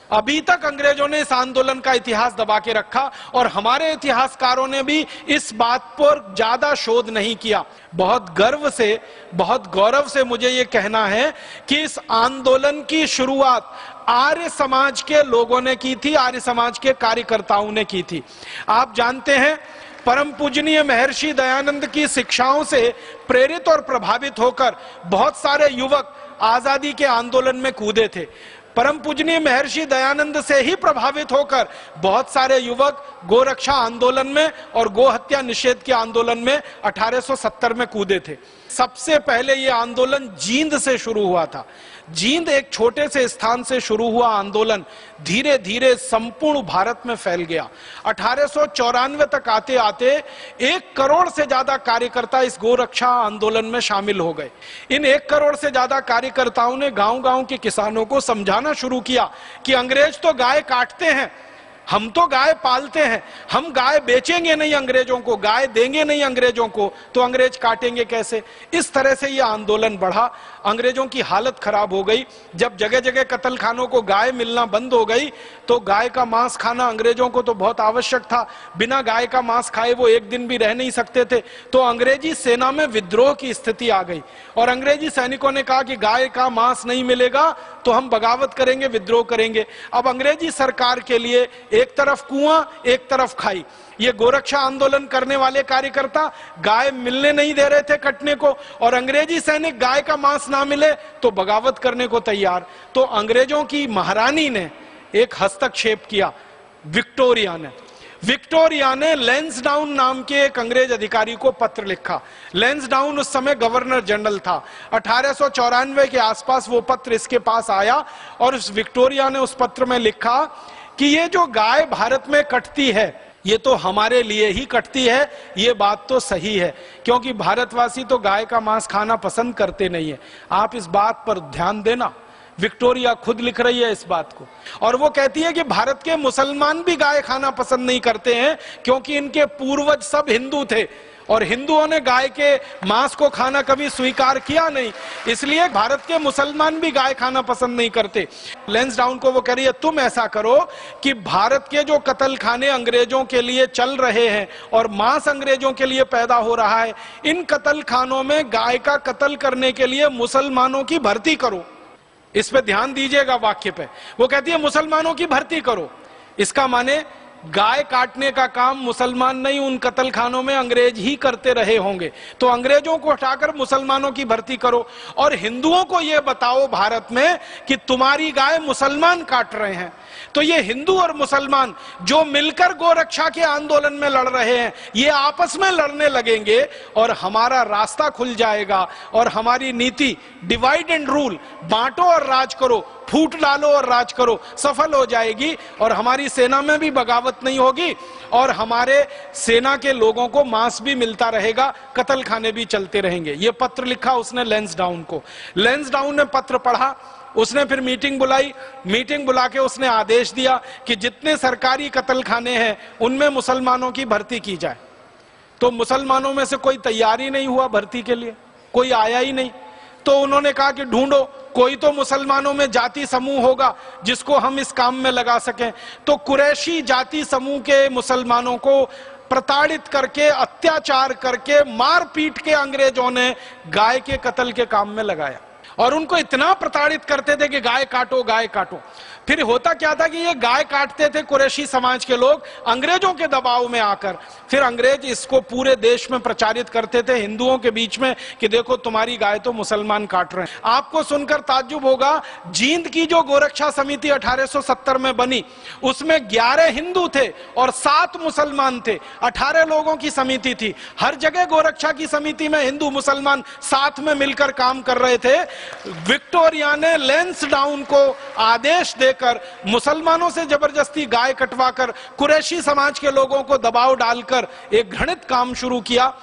अभी तक अंग्रेजों ने इस आंदोलन का इतिहास दबा के रखा, और हमारे इतिहासकारों ने भी इस बात पर ज्यादा शोध नहीं किया। बहुत गौरव से मुझे यह कहना है कि इस आंदोलन की शुरुआत आर्य समाज के लोगों ने की थी, आर्य समाज के कार्यकर्ताओं ने की थी। आप जानते हैं, परम पूजनीय महर्षि दयानंद की शिक्षाओं से प्रेरित और प्रभावित होकर बहुत सारे युवक आजादी के आंदोलन में कूदे थे। परम पूजनीय महर्षि दयानंद से ही प्रभावित होकर बहुत सारे युवक गोरक्षा आंदोलन में और गो हत्या निषेध के आंदोलन में 1870 में कूदे थे। सबसे पहले यह आंदोलन जींद से शुरू हुआ था। जींद एक छोटे से स्थान से शुरू हुआ आंदोलन धीरे धीरे संपूर्ण भारत में फैल गया। 1894 तक आते आते 1 करोड़ से ज्यादा कार्यकर्ता इस गोरक्षा आंदोलन में शामिल हो गए। इन 1 करोड़ से ज्यादा कार्यकर्ताओं ने गांव-गांव के किसानों को समझाना शुरू किया कि अंग्रेज तो गाय काटते हैं, हम तो गाय पालते हैं, हम गाय बेचेंगे नहीं अंग्रेजों को, गाय देंगे नहीं अंग्रेजों को, तो अंग्रेज काटेंगे कैसे। इस तरह से यह आंदोलन बढ़ा। अंग्रेजों की हालत खराब हो गई। जब जगह जगह कत्ल खानों को गाय मिलना बंद हो गई तो गाय का मांस खाना अंग्रेजों को तो बहुत आवश्यक था। बिना गाय का मांस खाए वो एक दिन भी रह नहीं सकते थे। तो अंग्रेजी सेना में विद्रोह की स्थिति आ गई और अंग्रेजी सैनिकों ने कहा कि गाय का मांस नहीं मिलेगा तो हम बगावत करेंगे, विद्रोह करेंगे। अब अंग्रेजी सरकार के लिए एक तरफ कुआं एक तरफ खाई। ये गोरक्षा आंदोलन करने वाले कार्यकर्ता गाय मिलने नहीं दे रहे थे कटने को, और अंग्रेजी सैनिक गाय का मांस ना मिले तो बगावत करने को तैयार। तो अंग्रेजों की महारानी ने एक हस्तक्षेप किया। विक्टोरिया ने लैंसडाउन नाम के एक अंग्रेज अधिकारी को पत्र लिखा। लैंसडाउन उस समय गवर्नर जनरल था। 1894 के आसपास वो पत्र इसके पास आया और उस विक्टोरिया ने उस पत्र में लिखा कि ये जो गाय भारत में कटती है ये तो हमारे लिए ही कटती है। ये बात तो सही है क्योंकि भारतवासी तो गाय का मांस खाना पसंद करते नहीं है। आप इस बात पर ध्यान देना। विक्टोरिया खुद लिख रही है इस बात को, और वो कहती है कि भारत के मुसलमान भी गाय खाना पसंद नहीं करते हैं क्योंकि इनके पूर्वज सब हिंदू थे और हिंदुओं ने गाय के मांस को खाना कभी स्वीकार किया नहीं, इसलिए भारत के मुसलमान भी गाय खाना पसंद नहीं करते। लैंसडाउन को वो कह रही है तुम ऐसा करो कि भारत के जो कत्ल खाने अंग्रेजों के लिए चल रहे हैं और मांस अंग्रेजों के लिए पैदा हो रहा है, इन कत्ल खानों में गाय का कत्ल करने के लिए मुसलमानों की भर्ती करो। इस पे ध्यान दीजिएगा वाक्य पे। वो कहती है मुसलमानों की भर्ती करो। इसका माने गाय काटने का काम मुसलमान नहीं, उन कत्ल खानों में अंग्रेज ही करते रहे होंगे। तो अंग्रेजों को हटाकर मुसलमानों की भर्ती करो और हिंदुओं को यह बताओ भारत में कि तुम्हारी गाय मुसलमान काट रहे हैं। तो ये हिंदू और मुसलमान जो मिलकर गोरक्षा के आंदोलन में लड़ रहे हैं, ये आपस में लड़ने लगेंगे और हमारा रास्ता खुल जाएगा और हमारी नीति डिवाइड एंड रूल, बांटो और राज करो, फूट डालो और राज करो, सफल हो जाएगी और हमारी सेना में भी बगावत नहीं होगी और हमारे सेना के लोगों को मांस भी मिलता रहेगा, कत्ल खाने भी चलते रहेंगे। ये पत्र लिखा उसने लैंसडाउन को। लैंसडाउन ने पत्र पढ़ा, उसने फिर मीटिंग बुलाई। मीटिंग बुला के उसने आदेश दिया कि जितने सरकारी कत्ल खाने हैं उनमें मुसलमानों की भर्ती की जाए। तो मुसलमानों में से कोई तैयार ही नहीं हुआ भर्ती के लिए, कोई आया ही नहीं। तो उन्होंने कहा कि ढूंढो कोई तो मुसलमानों में जाति समूह होगा जिसको हम इस काम में लगा सकें। तो कुरैशी जाति समूह के मुसलमानों को प्रताड़ित करके, अत्याचार करके, मार पीट के अंग्रेजों ने गाय के कत्ल के काम में लगाया और उनको इतना प्रताड़ित करते थे कि गाय काटो, गाय काटो। फिर होता क्या था कि ये गाय काटते थे कुरैशी समाज के लोग अंग्रेजों के दबाव में आकर। फिर अंग्रेज इसको पूरे देश में प्रचारित करते थे हिंदुओं के बीच में कि देखो तुम्हारी गाय तो मुसलमान काट रहे हैं। आपको सुनकर ताज्जुब होगा, जींद की जो गोरक्षा समिति 1870 में बनी उसमें 11 हिंदू थे और 7 मुसलमान थे। 18 लोगों की समिति थी। हर जगह गोरक्षा की समिति में हिंदू मुसलमान साथ में मिलकर काम कर रहे थे। विक्टोरिया ने लैंसडाउन को आदेश लेकर मुसलमानों से जबरदस्ती गाय कटवाकर कुरैशी समाज के लोगों को दबाव डालकर एक घृणित काम शुरू किया।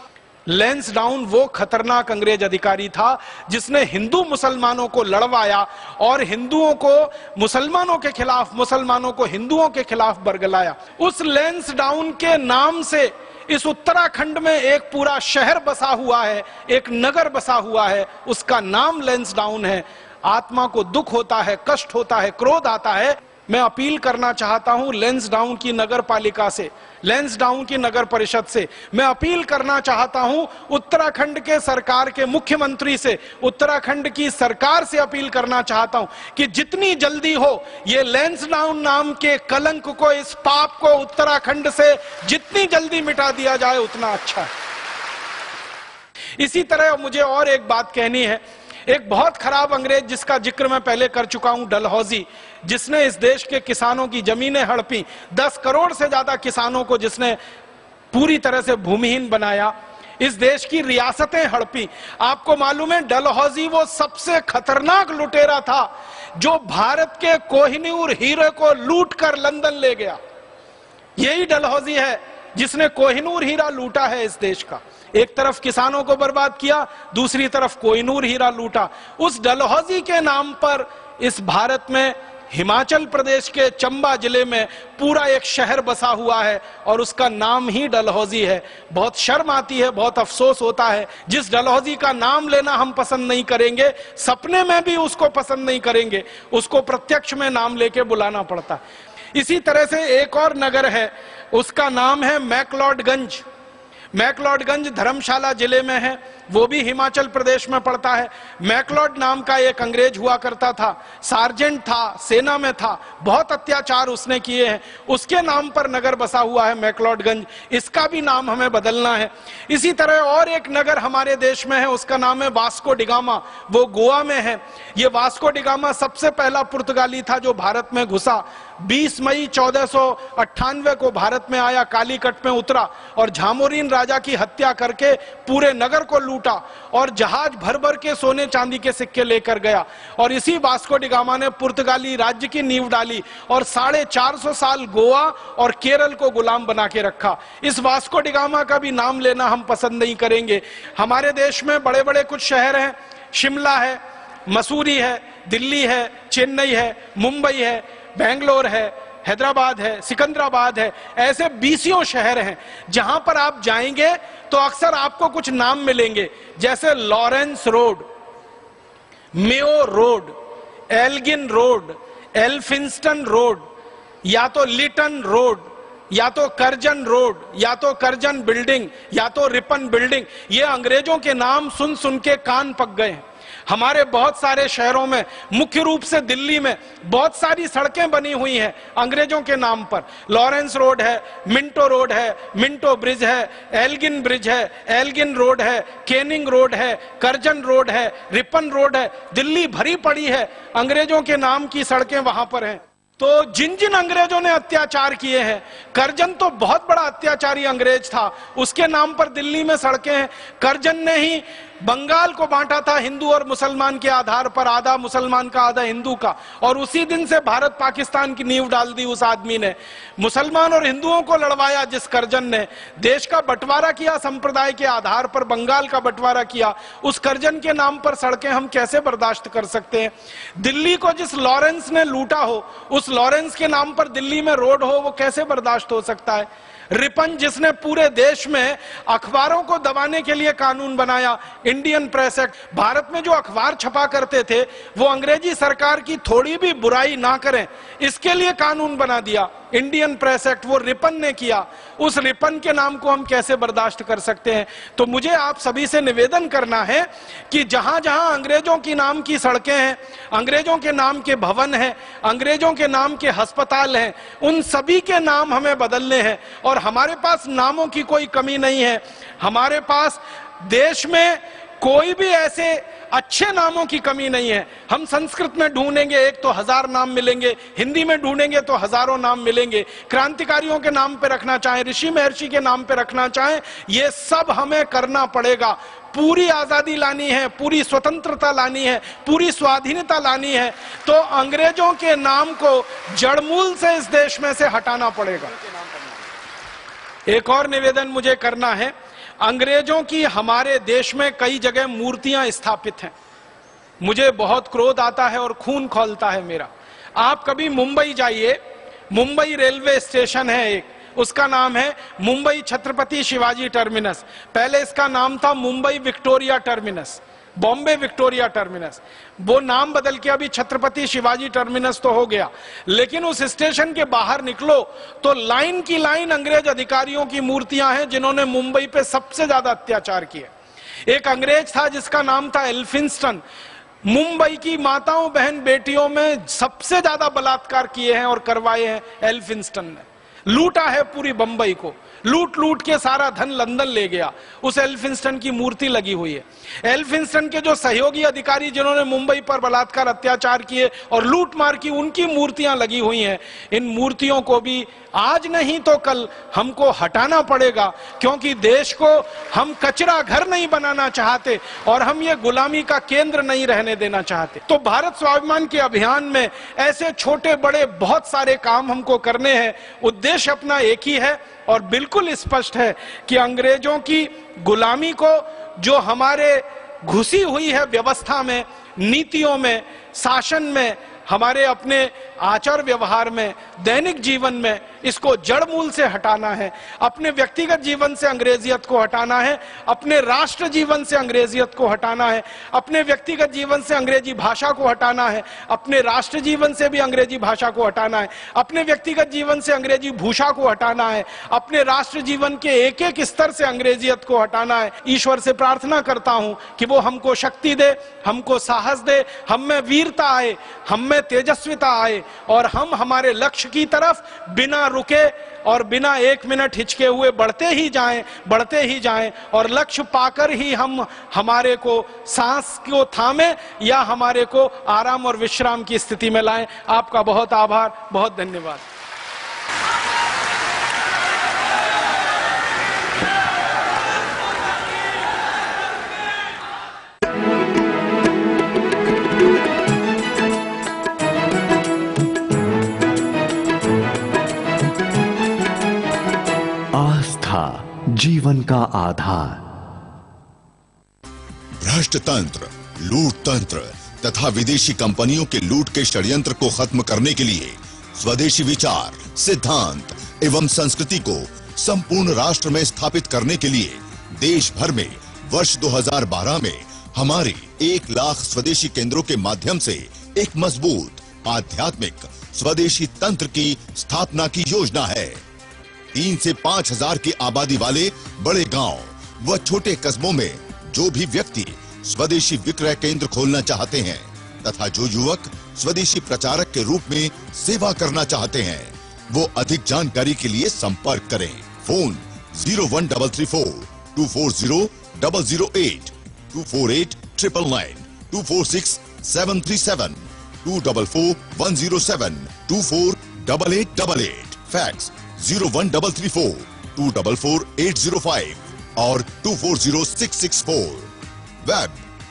लैंसडाउन वो खतरनाक अंग्रेज अधिकारी था जिसने हिंदू मुसलमानों को लड़वाया और हिंदुओं को मुसलमानों के खिलाफ, मुसलमानों को हिंदुओं के खिलाफ बरगलाया। उस लैंसडाउन के नाम से इस उत्तराखंड में एक पूरा शहर बसा हुआ है, एक नगर बसा हुआ है, उसका नाम लैंसडाउन है। आत्मा को दुख होता है, कष्ट होता है, क्रोध आता है। मैं अपील करना चाहता हूं लैंसडाउन की नगर पालिका से, लैंसडाउन की नगर परिषद से, मैं अपील करना चाहता हूं उत्तराखंड के सरकार के मुख्यमंत्री से, उत्तराखंड की सरकार से अपील करना चाहता हूं कि जितनी जल्दी हो ये लैंसडाउन नाम के कलंक को, इस पाप को उत्तराखंड से जितनी जल्दी मिटा दिया जाए उतना अच्छा है। इसी तरह मुझे और एक बात कहनी है। एक बहुत खराब अंग्रेज जिसका जिक्र मैं पहले कर चुका हूं, डलहौजी, जिसने इस देश के किसानों की जमीनें हड़पी, 10 करोड़ से ज्यादा किसानों को जिसने पूरी तरह से भूमिहीन बनाया, इस देश की रियासतें हड़पी। आपको मालूम है डलहौजी वो सबसे खतरनाक लुटेरा था जो भारत के कोहिनूर हीरे को लूट कर लंदन ले गया। यही डलहौजी है जिसने कोहिनूर हीरा लूटा है इस देश का। एक तरफ किसानों को बर्बाद किया, दूसरी तरफ कोहिनूर हीरा लूटा। उस डलहौजी के नाम पर इस भारत में हिमाचल प्रदेश के चंबा जिले में पूरा एक शहर बसा हुआ है और उसका नाम ही डलहौजी है। बहुत शर्म आती है, बहुत अफसोस होता है। जिस डलहौजी का नाम लेना हम पसंद नहीं करेंगे, सपने में भी उसको पसंद नहीं करेंगे, उसको प्रत्यक्ष में नाम लेके बुलाना पड़ता है। इसी तरह से एक और नगर है, उसका नाम है मैक्लोडगंज। मैक्लोडगंज धर्मशाला जिले में है, वो भी हिमाचल प्रदेश में पड़ता है। मैक्लोड नाम का एक अंग्रेज हुआ करता था, सार्जेंट था, सेना में था, बहुत अत्याचार उसने किए हैं। उसके नाम पर नगर बसा हुआ है मैक्लोडगंज, इसका भी नाम हमें बदलना है। इसी तरह और एक नगर हमारे देश में है, उसका नाम है वास्को डिगामा, वो गोवा में है। ये वास्को डिगामा सबसे पहला पुर्तगाली था जो भारत में घुसा। 20 मई 1498 को भारत में आया, कालीकट में उतरा और झामोरीन राजा की हत्या करके पूरे नगर को लूटा और जहाज भर भर के सोने चांदी के सिक्के लेकर गया। और इसी वास्को डिगामा ने पुर्तगाली राज्य की नींव डाली और 450 साल गोवा और केरल को गुलाम बना के रखा। इस वास्को डिगामा का भी नाम लेना हम पसंद नहीं करेंगे। हमारे देश में बड़े बड़े कुछ शहर हैं, शिमला है, मसूरी है, दिल्ली है, चेन्नई है, मुंबई है, बेंगलोर है, हैदराबाद है, सिकंदराबाद है। ऐसे 20 शहर हैं जहां पर आप जाएंगे तो अक्सर आपको कुछ नाम मिलेंगे, जैसे Lawrence road, Mayo road, Elgin road, Elphinstone road, या तो लिटन रोड, या तो करजन रोड, या तो करजन बिल्डिंग, या तो रिपन बिल्डिंग। ये अंग्रेजों के नाम सुन सुन के कान पक गए हैं। हमारे बहुत सारे शहरों में, मुख्य रूप से दिल्ली में, बहुत सारी सड़कें बनी हुई हैं अंग्रेजों के नाम पर। लॉरेंस रोड है, मिंटो रोड है, मिंटो ब्रिज है, एल्गिन ब्रिज है, एल्गिन रोड है, केनिंग रोड है, करजन रोड है, रिपन रोड है। दिल्ली भरी पड़ी है, अंग्रेजों के नाम की सड़कें वहां पर हैं। तो जिन जिन अंग्रेजों ने अत्याचार किए हैं, करजन तो बहुत बड़ा अत्याचारी अंग्रेज था, उसके नाम पर दिल्ली में सड़कें हैं। करजन ने ही बंगाल को बांटा था हिंदू और मुसलमान के आधार पर, आधा मुसलमान का आधा हिंदू का, और उसी दिन से भारत पाकिस्तान की नींव डाल दी उस आदमी ने। मुसलमान और हिंदुओं को लड़वाया जिस करजन ने, देश का बंटवारा किया संप्रदाय के आधार पर, बंगाल का बंटवारा किया, उस करजन के नाम पर सड़कें हम कैसे बर्दाश्त कर सकते हैं। दिल्ली को जिस लॉरेंस ने लूटा हो, उस लॉरेंस के नाम पर दिल्ली में रोड हो, वो कैसे बर्दाश्त हो सकता है। रिपन जिसने पूरे देश में अखबारों को दबाने के लिए कानून बनाया, इंडियन प्रेस एक्ट, भारत में जो अखबार छपा करते थे वो अंग्रेजी सरकार की थोड़ी भी बुराई ना करें इसके लिए कानून बना दिया, इंडियन प्रेस एक्ट, वो रिपन ने किया। उस रिपन के नाम को हम कैसे बर्दाश्त कर सकते हैं। तो मुझे आप सभी से निवेदन करना है कि जहां जहां अंग्रेजों की नाम की सड़कें हैं, अंग्रेजों के नाम के भवन हैं, अंग्रेजों के नाम के अस्पताल हैं, उन सभी के नाम हमें बदलने हैं। और हमारे पास नामों की कोई कमी नहीं है। हमारे पास देश में कोई भी ऐसे अच्छे नामों की कमी नहीं है। हम संस्कृत में ढूंढेंगे एक तो 1000 नाम मिलेंगे, हिंदी में ढूंढेंगे तो हजारों नाम मिलेंगे। क्रांतिकारियों के नाम पे रखना चाहें, ऋषि महर्षि के नाम पे रखना चाहें, ये सब हमें करना पड़ेगा। पूरी आजादी लानी है, पूरी स्वतंत्रता लानी है, पूरी स्वाधीनता लानी है, तो अंग्रेजों के नाम को जड़मूल से इस देश में से हटाना पड़ेगा। एक और निवेदन मुझे करना है, अंग्रेजों की हमारे देश में कई जगह मूर्तियां स्थापित हैं। मुझे बहुत क्रोध आता है और खून खौलता है मेरा। आप कभी मुंबई जाइए, मुंबई रेलवे स्टेशन है एक, उसका नाम है मुंबई छत्रपति शिवाजी टर्मिनस। पहले इसका नाम था Mumbai Victoria terminus, Bombay Victoria terminus. वो नाम बदल के अभी छत्रपति शिवाजी टर्मिनस तो हो गया। लेकिन उस स्टेशन के बाहर निकलो तो लाइन की लाइन अंग्रेज अधिकारियों की मूर्तियां हैं जिन्होंने मुंबई पे सबसे ज्यादा अत्याचार किए। एक अंग्रेज था जिसका नाम था एल्फिंस्टन, मुंबई की माताओं बहन बेटियों में सबसे ज्यादा बलात्कार किए हैं और करवाए हैं एल्फिंस्टन ने। लूटा है पूरी बंबई को, लूट लूट के सारा धन लंदन ले गया। उस एल्फिंस्टन की मूर्ति लगी हुई है। एल्फिंस्टन के जो सहयोगी अधिकारी जिन्होंने मुंबई पर बलात्कार अत्याचार किए और लूट मार की, उनकी मूर्तियां लगी हुई हैं। इन मूर्तियों को भी आज नहीं तो कल हमको हटाना पड़ेगा, क्योंकि देश को हम कचरा घर नहीं बनाना चाहते और हम ये गुलामी का केंद्र नहीं रहने देना चाहते। तो भारत स्वाभिमान के अभियान में ऐसे छोटे बड़े बहुत सारे काम हमको करने हैं। उद्देश्य अपना एक ही है और बिल्कुल स्पष्ट है कि अंग्रेजों की गुलामी को जो हमारे घुसी हुई है व्यवस्था में, नीतियों में, शासन में, हमारे अपने आचार व्यवहार में, दैनिक जीवन में, इसको जड़ मूल से हटाना है। अपने व्यक्तिगत जीवन से अंग्रेजियत को हटाना है, अपने राष्ट्र जीवन से अंग्रेजियत को हटाना है, अपने व्यक्तिगत जीवन से अंग्रेजी भाषा को हटाना है, अपने राष्ट्र जीवन से भी अंग्रेजी भाषा को हटाना है, अपने व्यक्तिगत जीवन से अंग्रेजी भूषा को हटाना है, अपने राष्ट्र जीवन के एक एक स्तर से अंग्रेजियत को हटाना है। ईश्वर से प्रार्थना करता हूं कि वो हमको शक्ति दे, हमको साहस दे, हम में वीरता आए, हम में तेजस्विता आए और हम हमारे लक्ष्य की तरफ बिना रुके और बिना एक मिनट हिचके हुए बढ़ते ही जाएं और लक्ष्य पाकर ही हम हमारे को सांस को थामे या हमारे को आराम और विश्राम की स्थिति में लाएं। आपका बहुत आभार, बहुत धन्यवाद। आस्था जीवन का आधार। भ्रष्ट तंत्र, लूट तंत्र तथा विदेशी कंपनियों के लूट के षड्यंत्र को खत्म करने के लिए स्वदेशी विचार, सिद्धांत एवं संस्कृति को संपूर्ण राष्ट्र में स्थापित करने के लिए देश भर में वर्ष 2012 में हमारे 1 लाख स्वदेशी केंद्रों के माध्यम से एक मजबूत आध्यात्मिक स्वदेशी तंत्र की स्थापना की योजना है। 3 से 5 हजार की आबादी वाले बड़े गांव व छोटे कस्बों में जो भी व्यक्ति स्वदेशी विक्रय केंद्र खोलना चाहते हैं तथा जो युवक स्वदेशी प्रचारक के रूप में सेवा करना चाहते हैं, वो अधिक जानकारी के लिए संपर्क करें। फोन 01334 240 008 248 999 246 737 244 107 248888। फैक्स 01334 244 805 और 240664। Web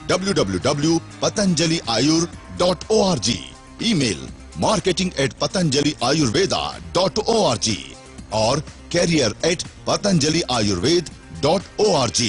www.patanjaliayur.org। ईमेल marketing@patanjaliayurveda.org और career@patanjaliayurved.org।